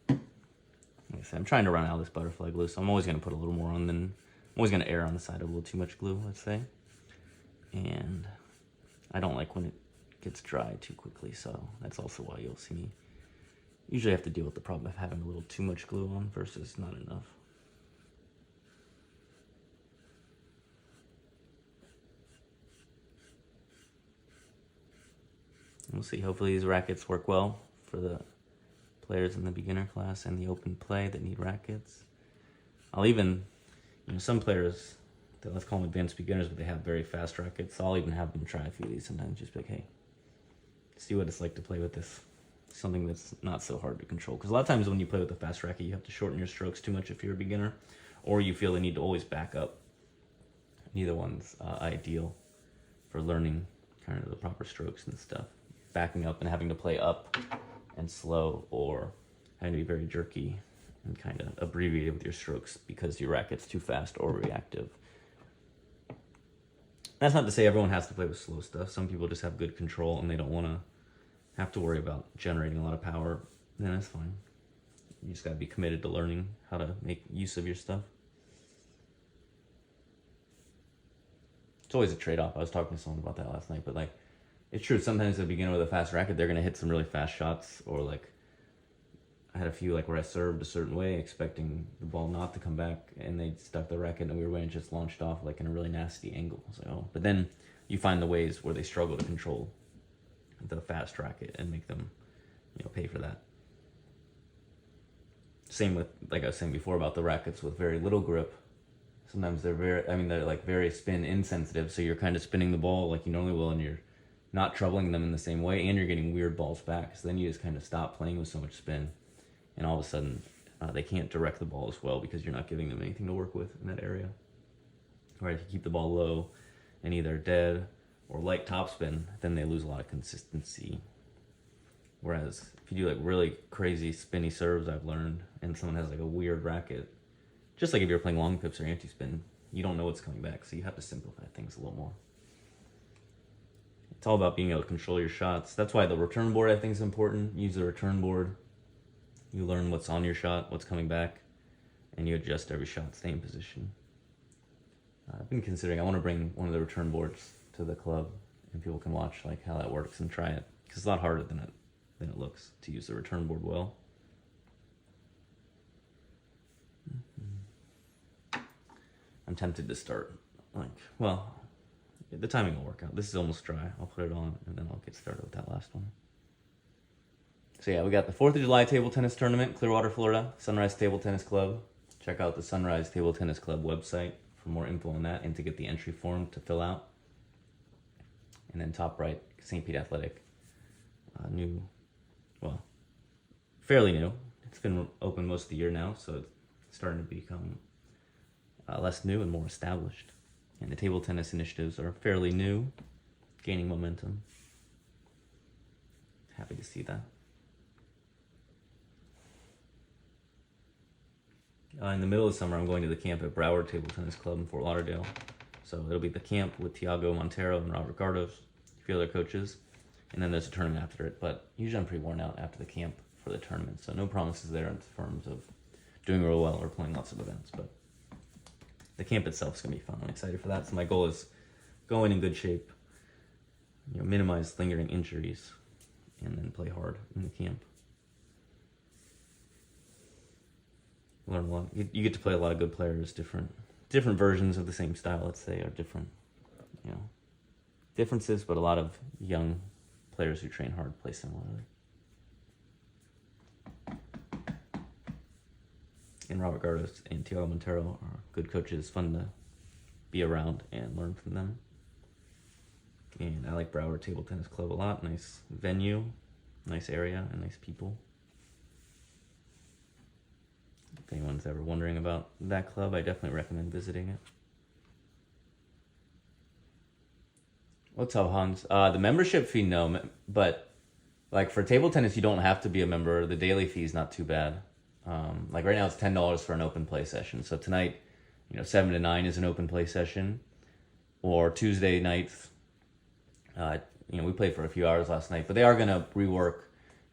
Speaker 1: Like I said, I'm trying to run out of this butterfly glue, so I'm always going to put a little more on than... I'm always going to err on the side of a little too much glue, let's say. And I don't like when it gets dry too quickly, so that's also why you'll see me usually have to deal with the problem of having a little too much glue on versus not enough. We'll see. Hopefully these rackets work well for the players in the beginner class and the open play that need rackets. I'll even, some players, let's call them advanced beginners, but they have very fast rackets. So I'll even have them try a few of these sometimes, just be like, hey, see what it's like to play with this. Something that's not so hard to control. Because a lot of times when you play with a fast racket, you have to shorten your strokes too much if you're a beginner, or you feel the need to always back up. Neither one's ideal for learning kind of the proper strokes and stuff. Backing up and having to play up and slow, or having to be very jerky and kind of abbreviated with your strokes because your racket's too fast or reactive. That's not to say everyone has to play with slow stuff. Some people just have good control and they don't want to have to worry about generating a lot of power. Then that's fine. You just got to be committed to learning how to make use of your stuff. It's always a trade-off. I was talking to someone about that last night, but like, it's true. Sometimes a beginner with a fast racket, they're going to hit some really fast shots, or like I had a few like where I served a certain way, expecting the ball not to come back, and they stuck the racket in a weird way and just launched off like in a really nasty angle. I was like, oh. But then you find the ways where they struggle to control the fast racket and make them, pay for that. Same with, like I was saying before about the rackets with very little grip. Sometimes they're they're like very spin insensitive, so you're kind of spinning the ball like you normally will, and you're not troubling them in the same way, and you're getting weird balls back. So then you just kind of stop playing with so much spin, and all of a sudden they can't direct the ball as well because you're not giving them anything to work with in that area. Right? If you keep the ball low and either dead or light topspin, then they lose a lot of consistency. Whereas if you do like really crazy spinny serves, I've learned, and someone has like a weird racket, just like if you're playing long pips or anti-spin, you don't know what's coming back, so you have to simplify things a little more. It's all about being able to control your shots. That's why the return board I think is important. Use the return board. You learn what's on your shot, what's coming back, and you adjust every shot, stay in position. I've been considering, I want to bring one of the return boards to the club, and people can watch like how that works and try it. Because it's a lot harder than it looks to use the return board well. I'm tempted to start the timing will work out. This is almost dry. I'll put it on and then I'll get started with that last one. So yeah, we got the 4th of July Table Tennis Tournament, Clearwater, Florida, Sunrise Table Tennis Club. Check out the Sunrise Table Tennis Club website for more info on that and to get the entry form to fill out. And then top right, St. Pete Athletic. Fairly new. It's been open most of the year now, so it's starting to become less new and more established. And the table tennis initiatives are fairly new, gaining momentum. Happy to see that. In the middle of summer, I'm going to the camp at Broward Table Tennis Club in Fort Lauderdale. So it'll be the camp with Tiago Montero and Robert Gardos, a few other coaches. And then there's a tournament after it. But usually I'm pretty worn out after the camp for the tournament. So no promises there in terms of doing real well or playing lots of events. But the camp itself is going to be fun. I'm excited for that. So my goal is go in good shape, minimize lingering injuries, and then play hard in the camp. Learn a lot. You get to play a lot of good players, different versions of the same style, let's say, or different, differences, but a lot of young players who train hard play similarly. And Robert Gardos and Tiago Montero are good coaches, fun to be around and learn from them. And I like Broward Table Tennis Club a lot. Nice venue, nice area, and nice people. If anyone's ever wondering about that club, I definitely recommend visiting it. What's up, Hans? The membership fee, no, but like for table tennis, you don't have to be a member. The daily fee is not too bad. Like right now, it's $10 for an open play session. So tonight, 7 to 9 is an open play session, or Tuesday nights. We played for a few hours last night, but they are gonna rework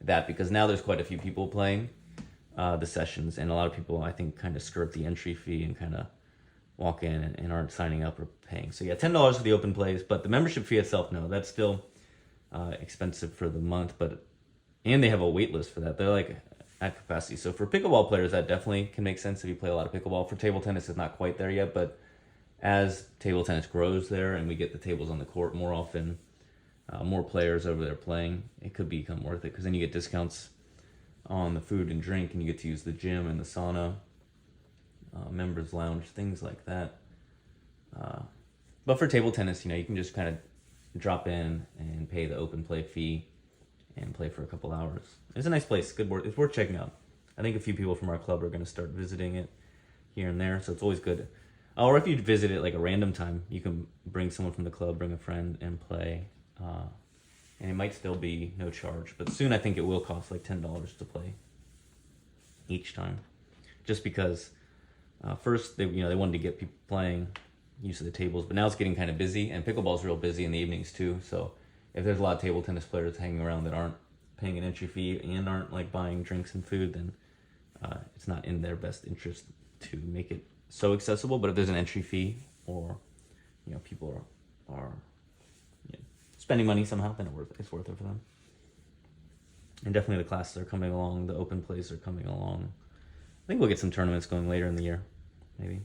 Speaker 1: that because now there's quite a few people playing the sessions, and a lot of people I think kind of skirt the entry fee and kind of walk in and aren't signing up or paying. So yeah, $10 for the open plays, but the membership fee itself, no, that's still expensive for the month. And they have a wait list for that. They're like at capacity. So for pickleball players, that definitely can make sense if you play a lot of pickleball. For table tennis, it's not quite there yet, but as table tennis grows there and we get the tables on the court more often, more players over there playing, it could become worth it because then you get discounts on the food and drink, and you get to use the gym and the sauna, members lounge, things like that. But for table tennis, you can just kind of drop in and pay the open play fee and play for a couple hours. It's a nice place. Good work. It's worth checking out. I think a few people from our club are going to start visiting it here and there, so it's always good. Or if you visit it like a random time, you can bring someone from the club, bring a friend, and play. And it might still be no charge, but soon I think it will cost like $10 to play each time, just because first they wanted to get people playing, use of the tables, but now it's getting kind of busy, and pickleball's real busy in the evenings too. So if there's a lot of table tennis players hanging around that aren't paying an entry fee and aren't like buying drinks and food, then it's not in their best interest to make it so accessible. But if there's an entry fee, or people are spending money somehow, then it's worth it for them. And definitely the classes are coming along, the open plays are coming along. I think we'll get some tournaments going later in the year, maybe.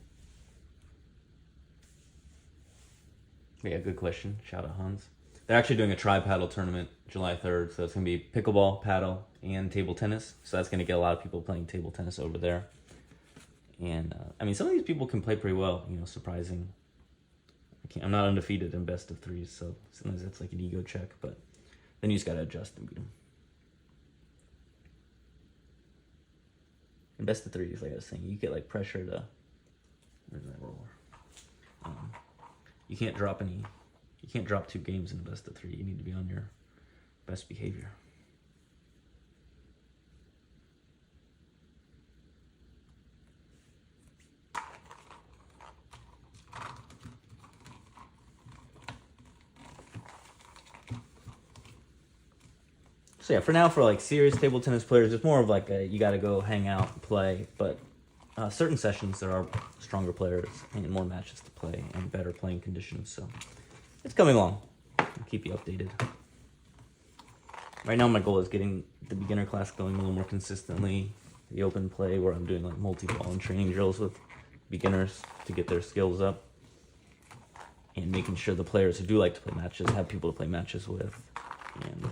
Speaker 1: But yeah, good question. Shout out Hans. They're actually doing a tri-paddle tournament July 3rd, so it's going to be pickleball, paddle, and table tennis. So that's going to get a lot of people playing table tennis over there. And, some of these people can play pretty well, surprising. I'm not undefeated in best of threes, so sometimes that's like an ego check, but then you just got to adjust and beat them. In best of threes, like I was saying, you get like pressure to... Where's that roller? You can't drop 2 games in the best of 3. You need to be on your best behavior. So yeah, for now, for like serious table tennis players, it's more of like you got to go hang out and play. But certain sessions, there are stronger players and more matches to play and better playing conditions. So it's coming along. I'll keep you updated. Right now, my goal is getting the beginner class going a little more consistently. The open play, where I'm doing like multi-ball and training drills with beginners to get their skills up. And making sure the players who do like to play matches have people to play matches with. And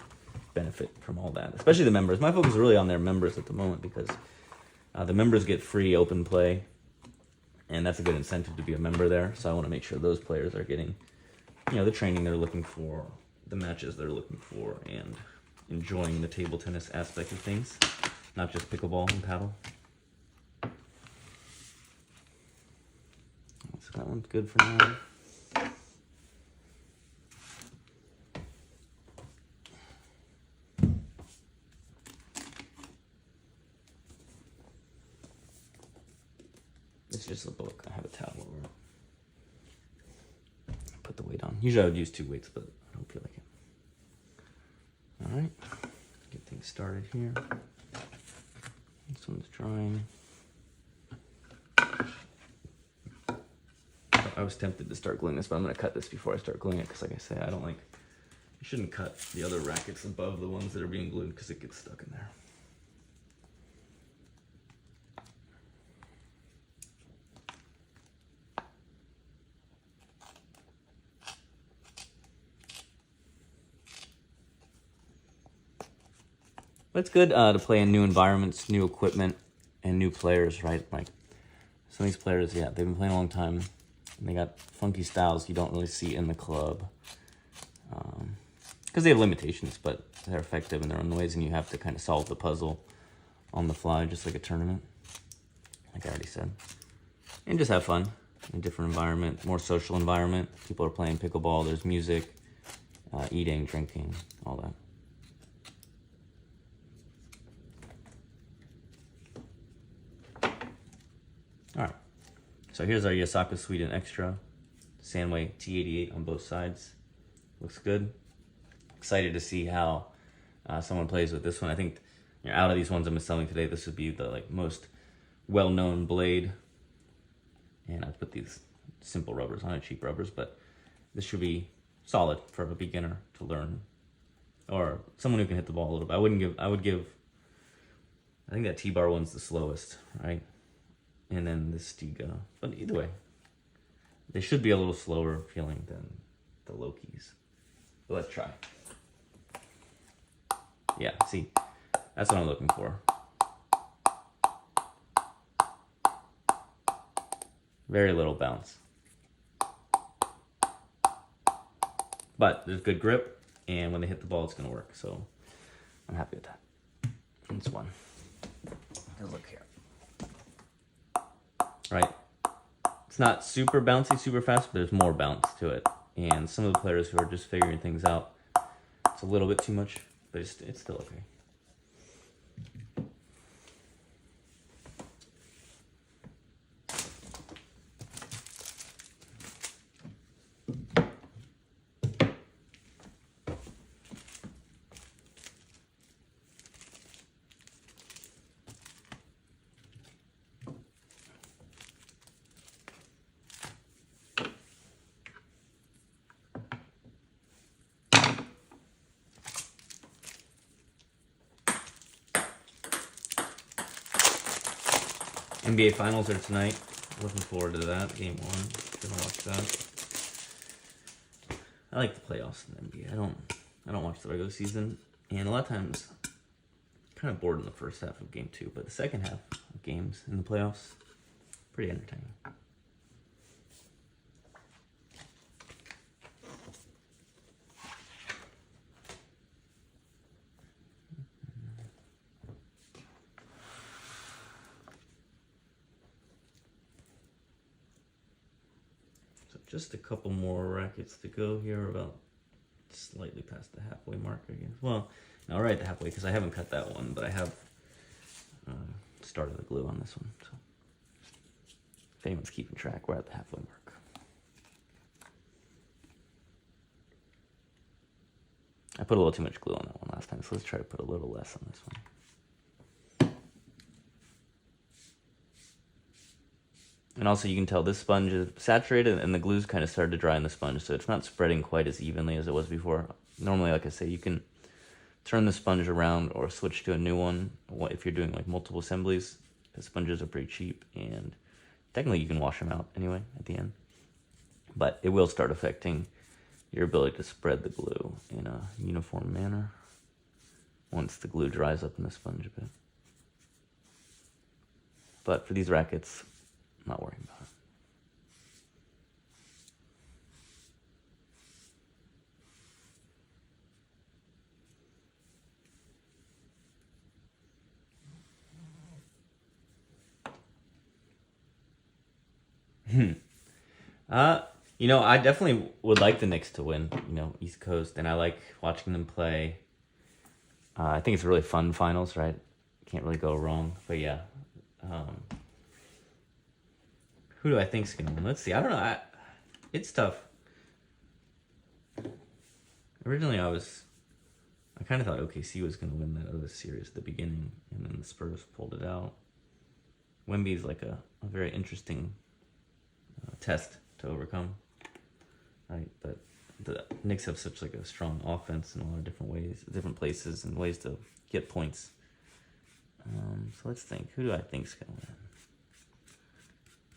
Speaker 1: benefit from all that, especially the members. My focus is really on their members at the moment because the members get free open play, and that's a good incentive to be a member there. So I want to make sure those players are getting, the training they're looking for, the matches they're looking for, and enjoying the table tennis aspect of things, not just pickleball and paddle. So that one's good for now. It's just a book. I have a towel over it. Put the weight on. Usually I would use 2 weights, but I don't feel like it. All right. Get things started here. This one's drying. I was tempted to start gluing this, but I'm going to cut this before I start gluing it because, like I say, I don't like... You shouldn't cut the other rackets above the ones that are being glued because it gets stuck in there. But it's good to play in new environments, new equipment, and new players, right? Like some of these players, yeah, they've been playing a long time, and they got funky styles you don't really see in the club. Because they have limitations, but they're effective in their own ways, and you have to kind of solve the puzzle on the fly, just like a tournament. like I already said. And just have fun in a different environment, more social environment. People are playing pickleball, there's music, eating, drinking, all that. All right, so here's our Yasaka Sweden Extra Sandway T88 on both sides. Looks good. Excited to see how someone plays with this one. I think out of these ones I'm selling today, this would be the most well-known blade. And I put these simple rubbers on it, cheap rubbers, but this should be solid for a beginner to learn, or someone who can hit the ball a little bit. I think that T-bar one's the slowest, right? And then the Stiga, but either way, they should be a little slower feeling than the Lokis. But let's try. Yeah, see, that's what I'm looking for. Very little bounce. But there's good grip, and when they hit the ball, it's going to work. So I'm happy with that. That's one. Let's look here. Right. It's not super bouncy, super fast, but there's more bounce to it. And some of the players who are just figuring things out, it's a little bit too much, but it's still okay. NBA Finals are tonight. Looking forward to that. Game 1. Gonna watch that. I like the playoffs in the NBA. I don't watch the regular season, and a lot of times I'm kind of bored in the first half of Game 2, but the second half of games in the playoffs, pretty entertaining. Just a couple more rackets to go here, about slightly past the halfway mark, I guess. Well, not right at the halfway, because I haven't cut that one, but I have started the glue on this one. So if anyone's keeping track, we're at the halfway mark. I put a little too much glue on that one last time, so let's try to put a little less on this one. And also you can tell this sponge is saturated and the glue's kind of started to dry in the sponge, so it's not spreading quite as evenly as it was before. Normally, like I say, you can turn the sponge around or switch to a new one if you're doing like multiple assemblies. The sponges are pretty cheap, and technically you can wash them out anyway at the end. But it will start affecting your ability to spread the glue in a uniform manner once the glue dries up in the sponge a bit. But for these rackets, I'm not worrying about it. I definitely would like the Knicks to win, East Coast, and I like watching them play. I think it's a really fun finals, right? Can't really go wrong, but yeah. Who do I think is going to win? Let's see. I don't know. It's tough. Originally, I kind of thought OKC was going to win that other series at the beginning, and then the Spurs pulled it out. Wemby's like a very interesting test to overcome, right? But the Knicks have such like a strong offense in a lot of different ways, different places, and ways to get points. So let's think. Who do I think is going to win?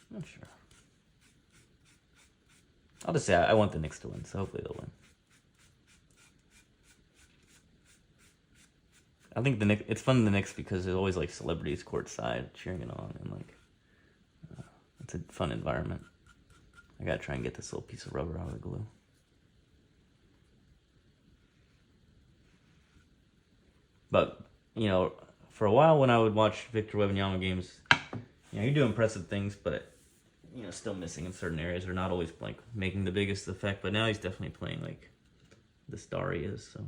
Speaker 1: I'm not sure. I'll just say I want the Knicks to win, so hopefully they'll win. I think the Knicks, it's fun in the Knicks because there's always like celebrities courtside cheering it on, and it's a fun environment. I gotta try and get this little piece of rubber out of the glue. But, for a while when I would watch Victor Wembanyama games, you know, you do impressive things, but you know, still missing in certain areas, or not always like making the biggest effect. But now he's definitely playing like the star he is. So.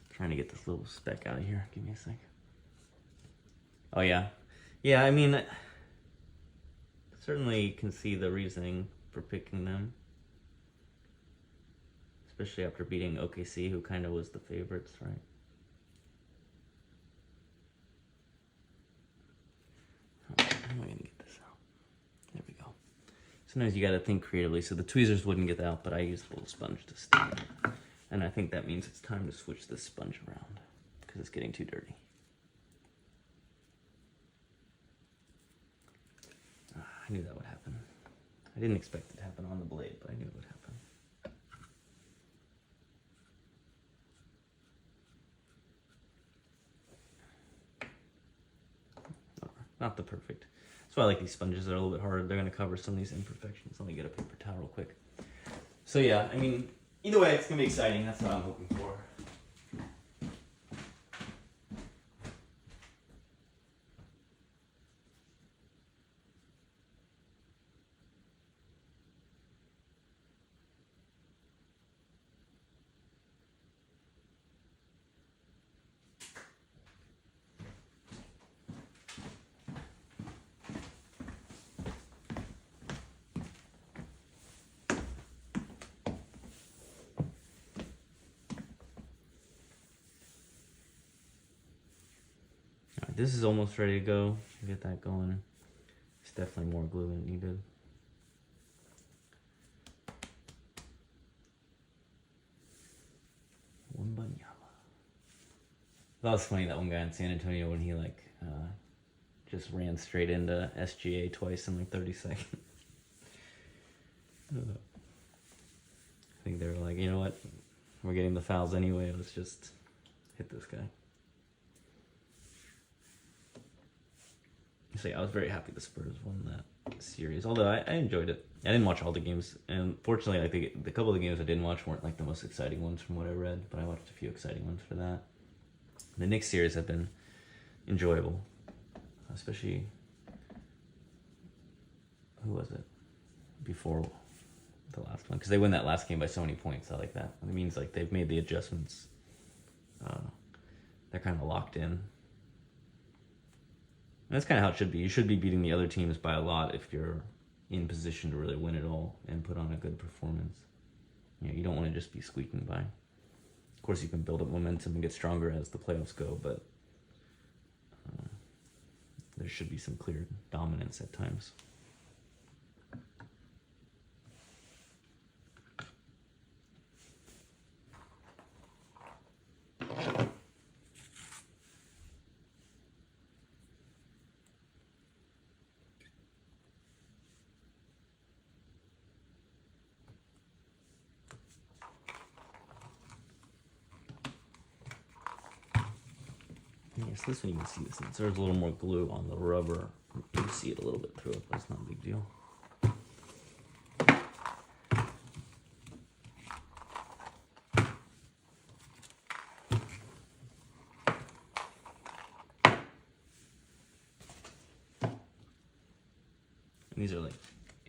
Speaker 1: Trying to get this little speck out of here. Give me a sec. Oh yeah, yeah. I mean, certainly can see the reasoning for picking them, especially after beating OKC, who kind of was the favorites, right? How am I gonna get this out? There we go. Sometimes you gotta think creatively. So the tweezers wouldn't get out, but I used a little sponge to stain it. And I think that means it's time to switch this sponge around because it's getting too dirty. I knew that would happen. I didn't expect it to happen on the blade, but I knew it would happen. Not the perfect. That's why I like these sponges. They're a little bit harder. They're going to cover some of these imperfections. Let me get a paper towel real quick. So yeah, I mean, either way, it's going to be exciting. That's what I'm hoping for. This is almost ready to go. Get that going. It's definitely more glue than needed. That was funny, that one guy in San Antonio when he like just ran straight into SGA twice in like 30 seconds. I think they were like, you know what? We're getting the fouls anyway. Let's just hit this guy. So yeah, I was very happy the Spurs won that series. Although I enjoyed it. I didn't watch all the games, and fortunately, like the couple of the games I didn't watch weren't like the most exciting ones from what I read. But I watched a few exciting ones for that. The Knicks series have been enjoyable, especially who was it before the last one? Because they win that last game by so many points. I like that. It means like they've made the adjustments. They're kind of locked in. And that's kind of how it should be. You should be beating the other teams by a lot if you're in position to really win it all and put on a good performance. You know, you don't want to just be squeaking by. Of course, you can build up momentum and get stronger as the playoffs go, but there should be some clear dominance at times. Yes, this one you can see this. There's a little more glue on the rubber. You can see it a little bit through it, but it's not a big deal. And these are like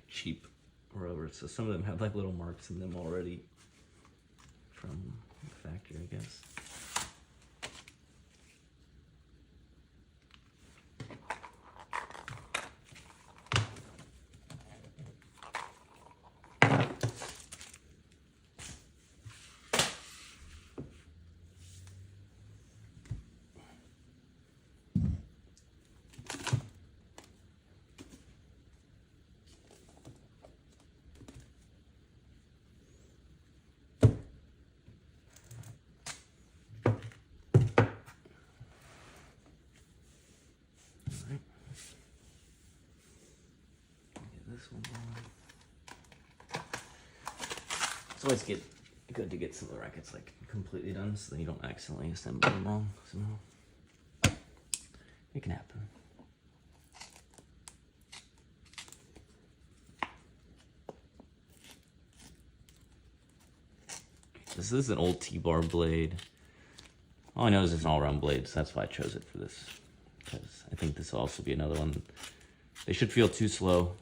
Speaker 1: cheap rubbers, so some of them have like little marks in them already from the factory, I guess. It's always good to get some of the rackets like completely done so that you don't accidentally assemble them wrong somehow. It can happen. This is an old T-bar blade. All I know is it's an all-round blade, so that's why I chose it for this. Because I think this will also be another one. They should feel too slow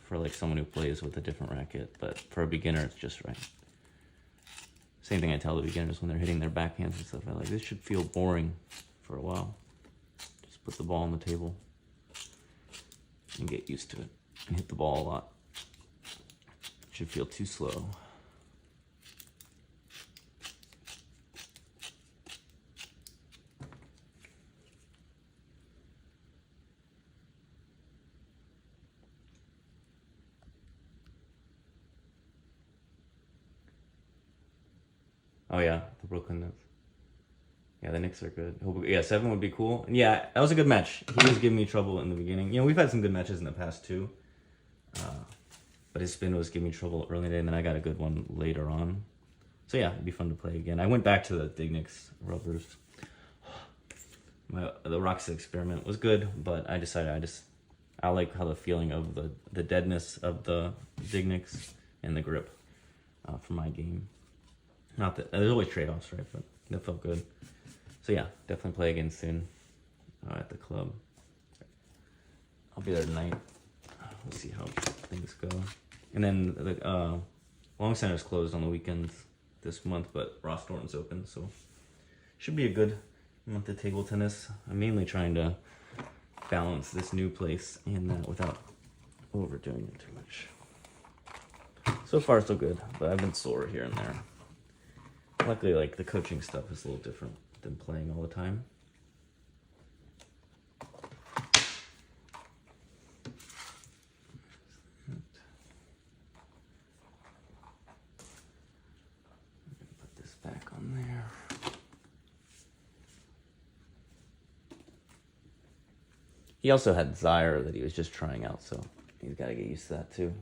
Speaker 1: for like someone who plays with a different racket, but for a beginner, it's just right. Same thing I tell the beginners when they're hitting their backhands and stuff. I like, this should feel boring for a while. Just put the ball on the table and get used to it and hit the ball a lot. It should feel too slow. Oh yeah, the Brooklyn Nets. Yeah, the Knicks are good. Yeah, 7 would be cool. And yeah, that was a good match. He was giving me trouble in the beginning. You know, we've had some good matches in the past too. But his spin was giving me trouble early in the day, and then I got a good one later on. So yeah, it'd be fun to play again. I went back to the Dignix rubbers. The Roxas experiment was good, but I decided I like how the feeling of the deadness of the Dignix and the grip for my game. Not that there's always trade-offs, right? But that felt good. So yeah, definitely play again soon at the club. I'll be there tonight. We'll see how things go. And then the Long Center's closed on the weekends this month, but Ross Norton's open, so should be a good month of table tennis. I'm mainly trying to balance this new place and that without overdoing it too much. So far, so good, but I've been sore here and there. Luckily, like, the coaching stuff is a little different than playing all the time. Put this back on there. He also had Zaire that he was just trying out, so he's got to get used to that too.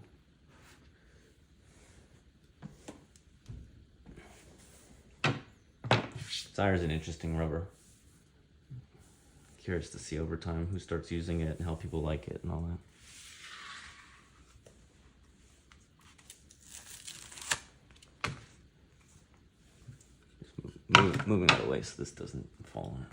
Speaker 1: Zaire's an interesting rubber. Curious to see over time who starts using it and how people like it and all that. Just moving that away so this doesn't fall on it.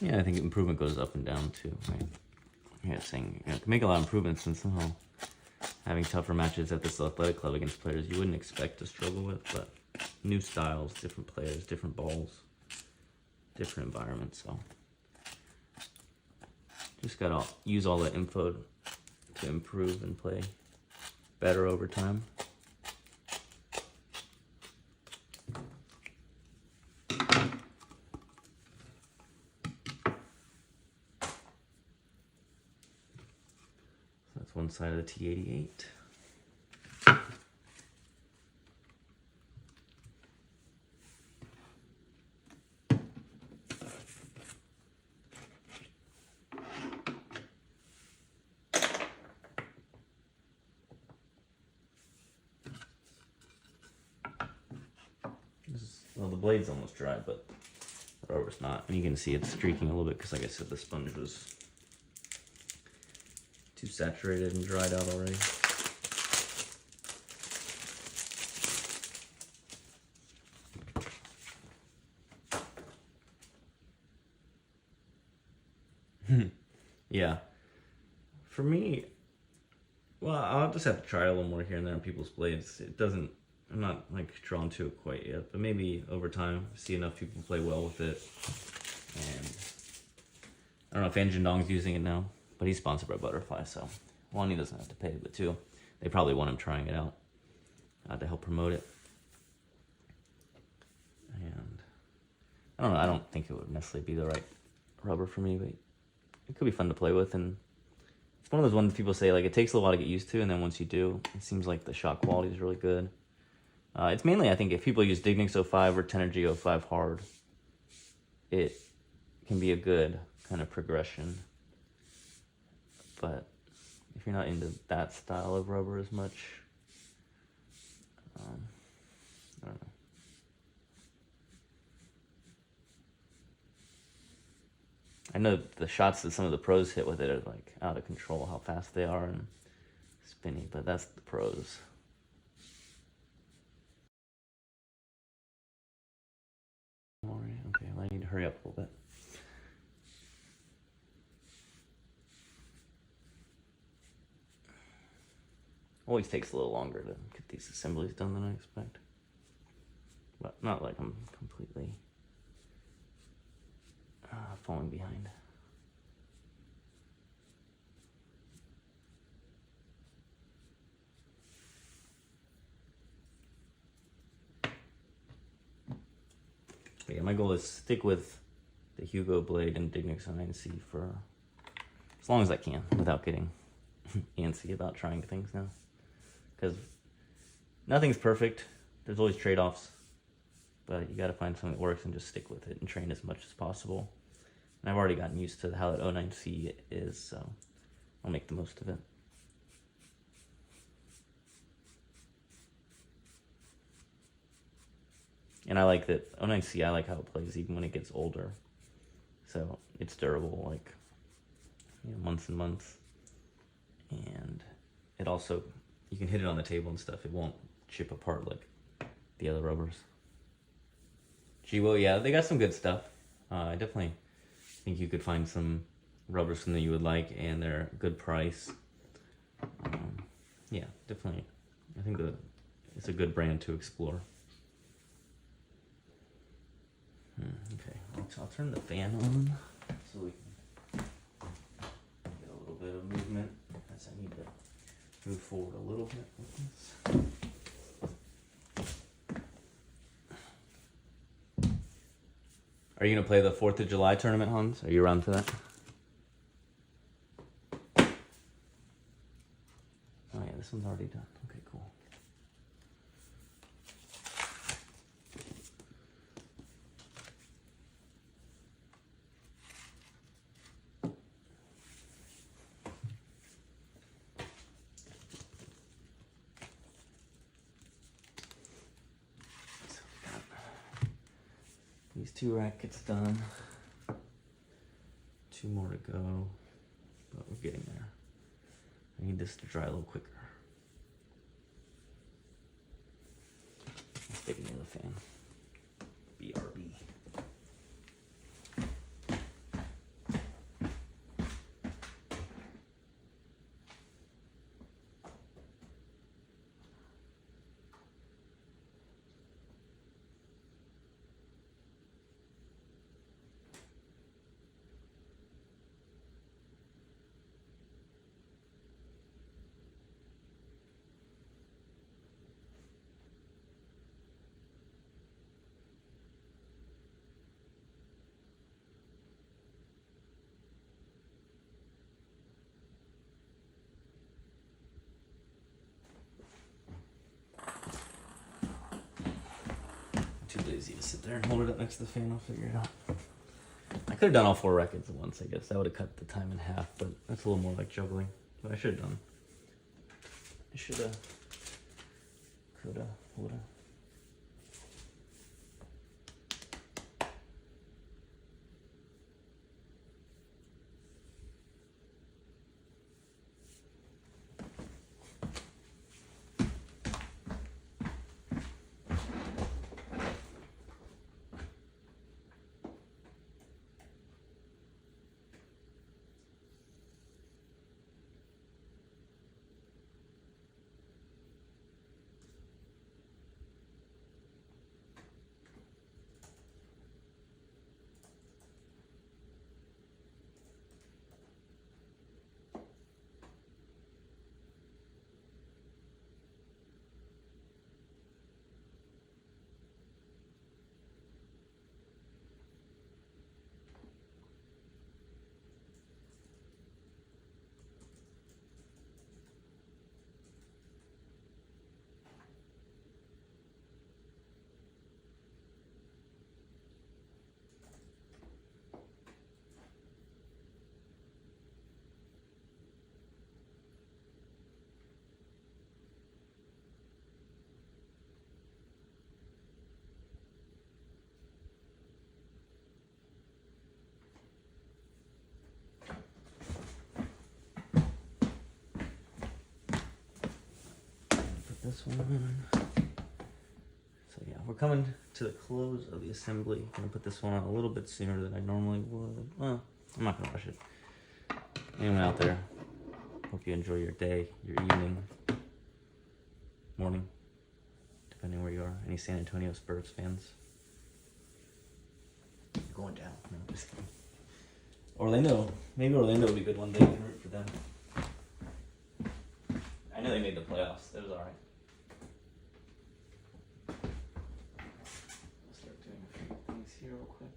Speaker 1: Yeah, I think improvement goes up and down too, right? Yeah, saying to make a lot of improvements and somehow having tougher matches at this athletic club against players you wouldn't expect to struggle with, but new styles, different players, different balls, different environments, so just gotta use all that info to improve and play better over time. One side of the T88. Well, the blade's almost dry, but the rubber's not. And you can see it's streaking a little bit because, like I said, the sponge was too saturated and dried out already. Yeah. For me, well, I'll just have to try a little more here and there on people's blades. It doesn't, I'm not like drawn to it quite yet, but maybe over time, see enough people play well with it. And I don't know if Engine Dong's using it now, but he's sponsored by Butterfly, so one, he doesn't have to pay, but two, they probably want him trying it out to help promote it. And I don't know, I don't think it would necessarily be the right rubber for me, but it could be fun to play with. And it's one of those ones people say, like, it takes a while to get used to, and then once you do, it seems like the shot quality is really good. It's mainly, I think, if people use Dignix 05 or Tenergy 05 hard, it can be a good kind of progression. But if you're not into that style of rubber as much, I don't know. I know the shots that some of the pros hit with it are like out of control, how fast they are and spinny, but that's the pros. Okay, well, I need to hurry up a little bit. Always takes a little longer to get these assemblies done than I expect. But not like I'm completely falling behind. But yeah, my goal is stick with the Hugo blade and Dignix INC for as long as I can without getting antsy about trying things now. Because nothing's perfect. There's always trade-offs. But you got to find something that works and just stick with it and train as much as possible. And I've already gotten used to how that 09C is, so I'll make the most of it. And I like that 09C, I like how it plays even when it gets older. So it's durable, like, you know, months and months. And it also, you can hit it on the table and stuff. It won't chip apart like the other rubbers. Jiwo, yeah, they got some good stuff. I definitely think you could find some rubbers from that you would like, and they're a good price. Yeah, definitely. I think it's a good brand to explore. Okay, I'll turn the fan on so we can get a little bit of movement, as I need to move forward a little bit with this. Are you going to play the 4th of July tournament, Hans? Are you around for that? Oh yeah, this one's already done. Okay, cool. So we got these 2 rackets done. 2 more to go, but we're getting there. I need this to dry a little quicker. Let's take another fan. BRB. Too lazy to sit there and hold it up next to the fan. I'll figure it out. I could have done all 4 rackets at once, I guess. That would have cut the time in half, but that's a little more like juggling. But I should have done. I should have. Could have. Would have. this one. So yeah, we're coming to the close of the assembly. I'm gonna put this one on a little bit sooner than I normally would. Well, I'm not gonna rush it. Anyone out there, hope you enjoy your day, your evening, morning, depending where you are. Any San Antonio Spurs fans? Going down. No, just kidding. Orlando. Maybe Orlando will be good one day. You can root for them. I know they made the playoffs. That was alright. I'll start doing a few things here real quick.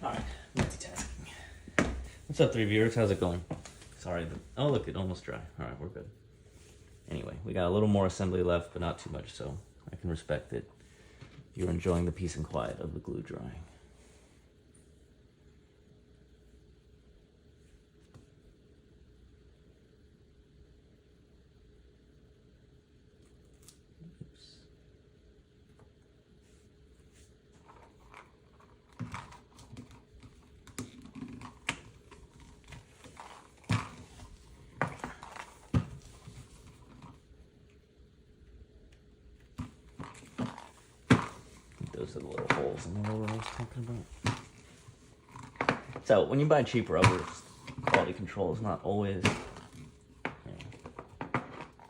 Speaker 1: Alright, multitasking. What's up, 3 viewers? How's it going? Sorry. Oh, look, it almost dry. Alright, we're good. Anyway, we got a little more assembly left, but not too much, so I can respect it. You're enjoying the peace and quiet of the glue drying. Those are the little holes in the rubber I was talking about. So when you buy cheap rubbers, quality control is not always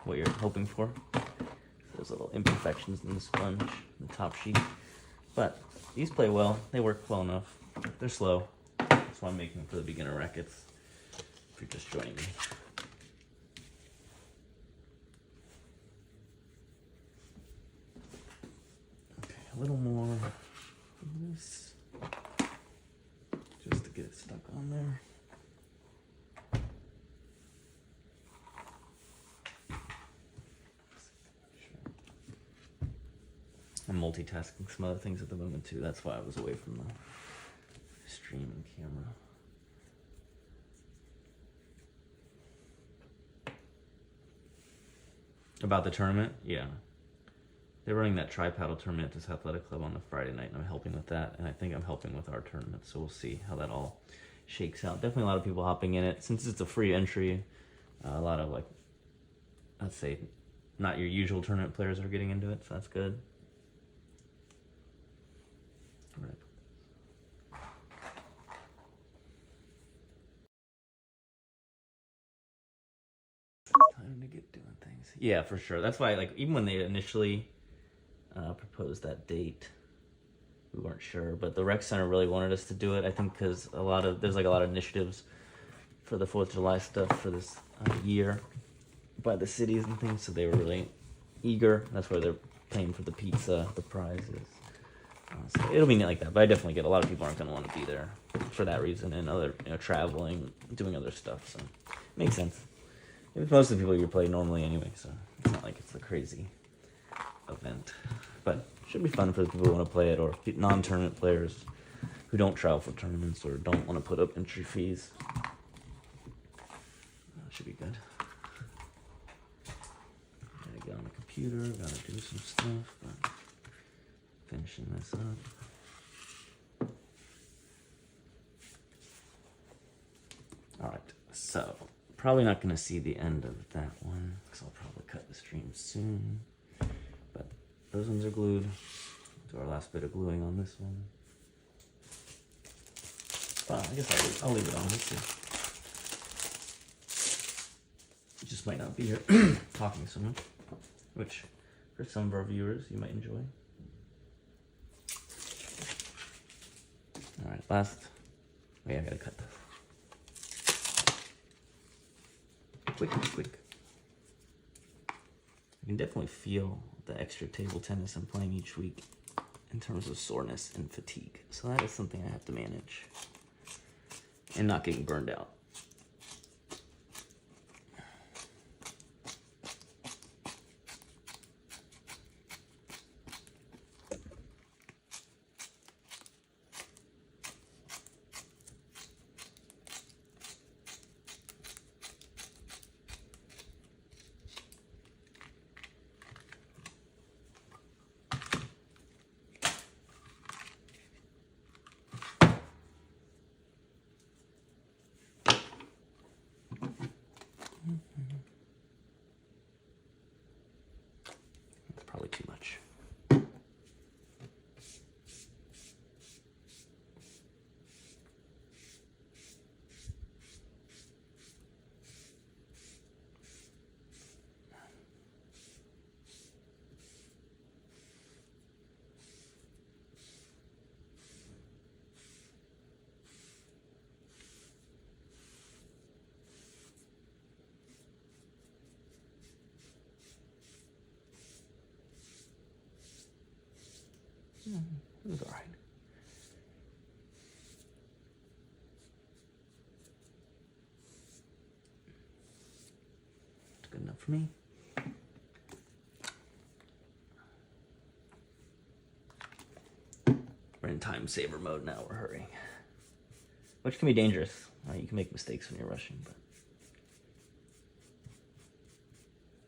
Speaker 1: what you're hoping for. There's little imperfections in the sponge, the top sheet. But these play well. They work well enough. They're slow. That's why I'm making them for the beginner rackets. If you're just joining me. A little more of this, just to get it stuck on there. I'm multitasking some other things at the moment too. That's why I was away from the streaming camera. About the tournament? Yeah. They're running that tri-paddle tournament at this athletic club on the Friday night, and I'm helping with that, and I think I'm helping with our tournament, so we'll see how that all shakes out. Definitely a lot of people hopping in it. Since it's a free entry, a lot of, like, let's say, not your usual tournament players are getting into it, so that's good. All right. Yeah, for sure. That's why, like, even when they initially proposed that date, we weren't sure, but the rec center really wanted us to do it. I think because there's like a lot of initiatives for the 4th of July stuff for this year by the cities and things, so they were really eager. That's why they're paying for the pizza, the prizes. So it'll be neat like that, but I definitely get a lot of people aren't going to want to be there for that reason, and other traveling, doing other stuff. So makes sense. Most of the people you play normally anyway, so it's not like it's a crazy event. But should be fun for the people who want to play it, or non-tournament players who don't travel for tournaments or don't want to put up entry fees. Should be good. Gotta get on the computer, gotta do some stuff, but finishing this up. Alright, so probably not gonna see the end of that one, because I'll probably cut the stream soon. But those ones are glued. Do our last bit of gluing on this one. Well, I guess I'll leave it on. Let's see. Just might not be here talking so much, which for some of our viewers you might enjoy. All right, last. Oh yeah, I gotta cut this. Quick. I can definitely feel the extra table tennis I'm playing each week in terms of soreness and fatigue. So that is something I have to manage, and not getting burned out. Probably too much. It was all right. It's good enough for me. We're in time saver mode now. We're hurrying, which can be dangerous. You can make mistakes when you're rushing, but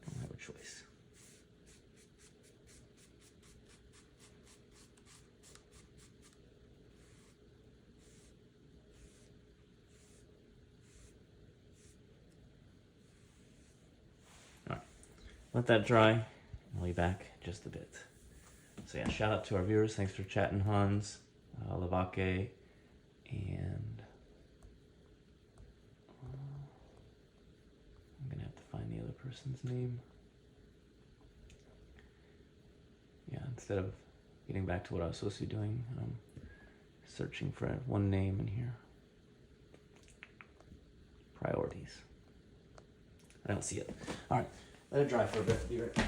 Speaker 1: don't have a choice. Let that dry. I'll be back just a bit. So yeah, shout out to our viewers. Thanks for chatting, Hans, Lavake, and I'm gonna have to find the other person's name. Yeah, instead of getting back to what I was supposed to be doing, I'm searching for one name in here. Priorities. I don't see it. All right. Let it dry for a bit. Be right back.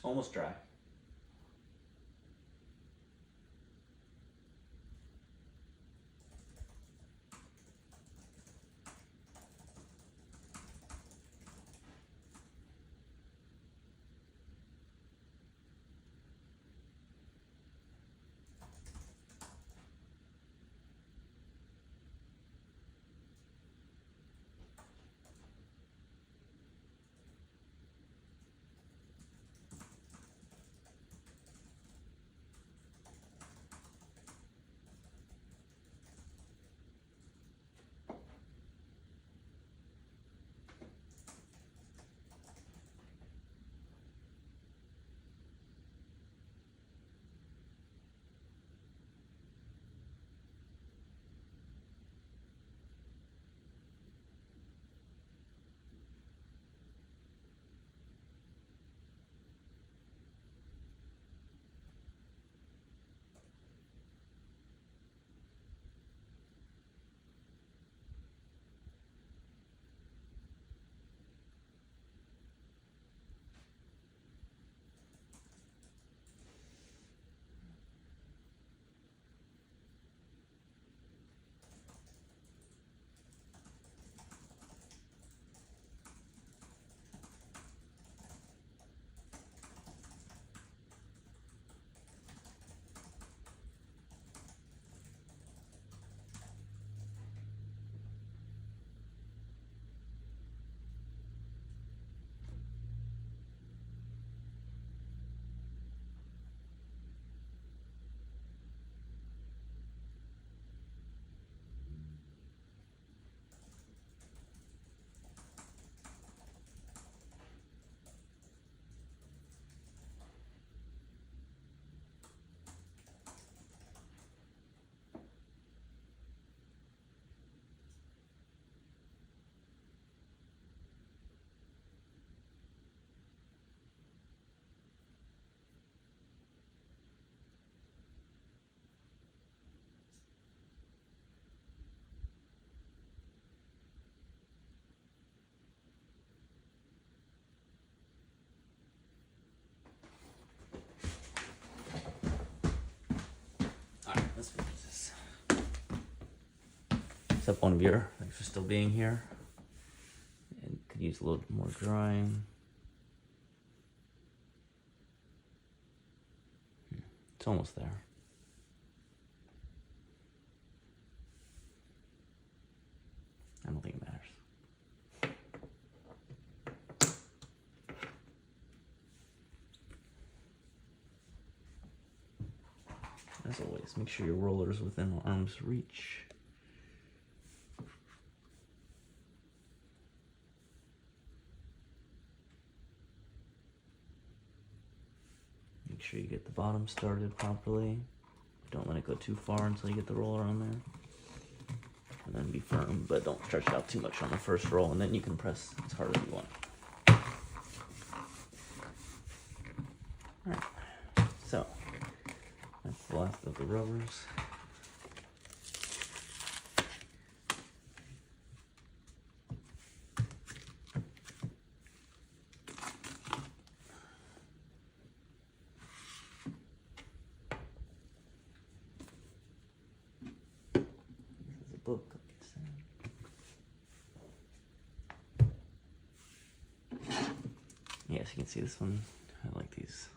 Speaker 1: Almost dry. Alright, let's finish this. What's up, one viewer? Thanks for still being here. And could use a little more drying. It's almost there. I don't think it matters. As always, make sure your roller's within arm's reach. Make sure you get the bottom started properly. Don't let it go too far until you get the roller on there. And then be firm, but don't stretch it out too much on the first roll, and then you can press as hard as you want. Alright, so that's the last of the rubbers. Book. Yes, you can see this one. I like these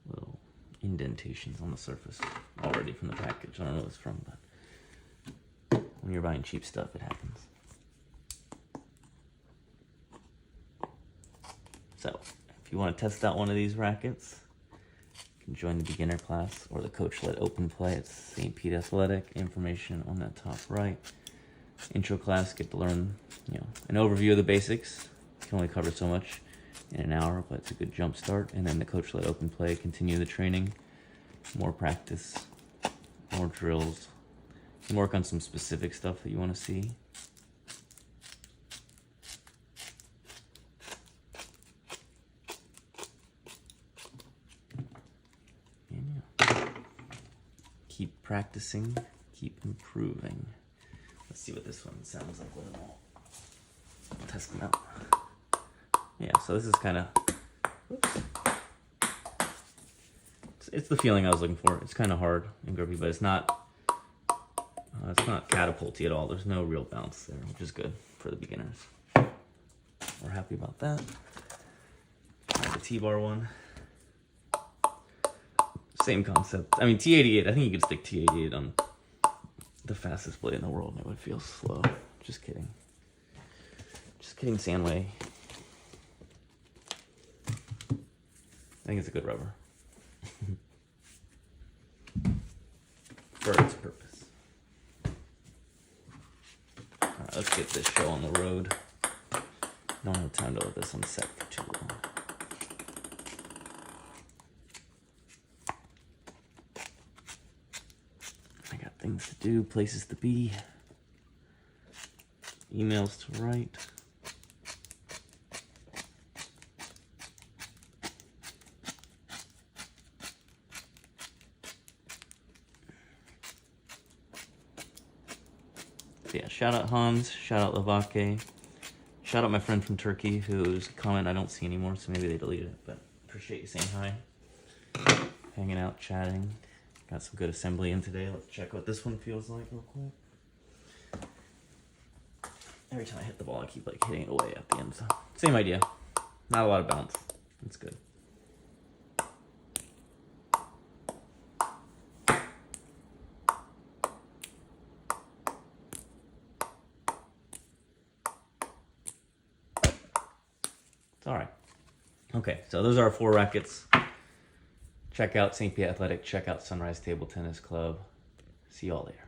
Speaker 1: little indentations on the surface already from the package. I don't know what it's from, but when you're buying cheap stuff, it happens. So, if you want to test out one of these rackets, you can join the beginner class or the coach-led open play. It's St. Pete Athletic. Information on that top right. Intro class, get to learn, an overview of the basics. You can only cover so much in an hour, but it's a good jump start. And then the coach-led open play, continue the training, more practice, more drills. You can work on some specific stuff that you want to see. And keep practicing, keep improving. Let's see what this one sounds like with them all. Test them out. Yeah, so this is kind of It's the feeling I was looking for. It's kind of hard and grippy, but it's not catapulty at all. There's no real bounce there, which is good for the beginners. We're happy about that. The T-bar one. Same concept. I mean, T88, I think you could stick T88 on the fastest blade in the world and it would feel slow. Just kidding. Just kidding, Sandway. I think it's a good rubber. For its purpose. Alright, let's get this show on the road. Don't have time to let this one set for too long. I got things to do, places to be, emails to write. So yeah, shout out Hans, shout out Lavake, shout out my friend from Turkey whose comment I don't see anymore, so maybe they deleted it, but appreciate you saying hi. Hanging out, chatting. Got some good assembly in today. Let's check what this one feels like real quick. Every time I hit the ball, I keep like hitting it away at the end. So same idea. Not a lot of bounce. It's good. It's all right. Okay, so those are our 4 rackets. Check out St. Pete Athletic. Check out Sunrise Table Tennis Club. See y'all later.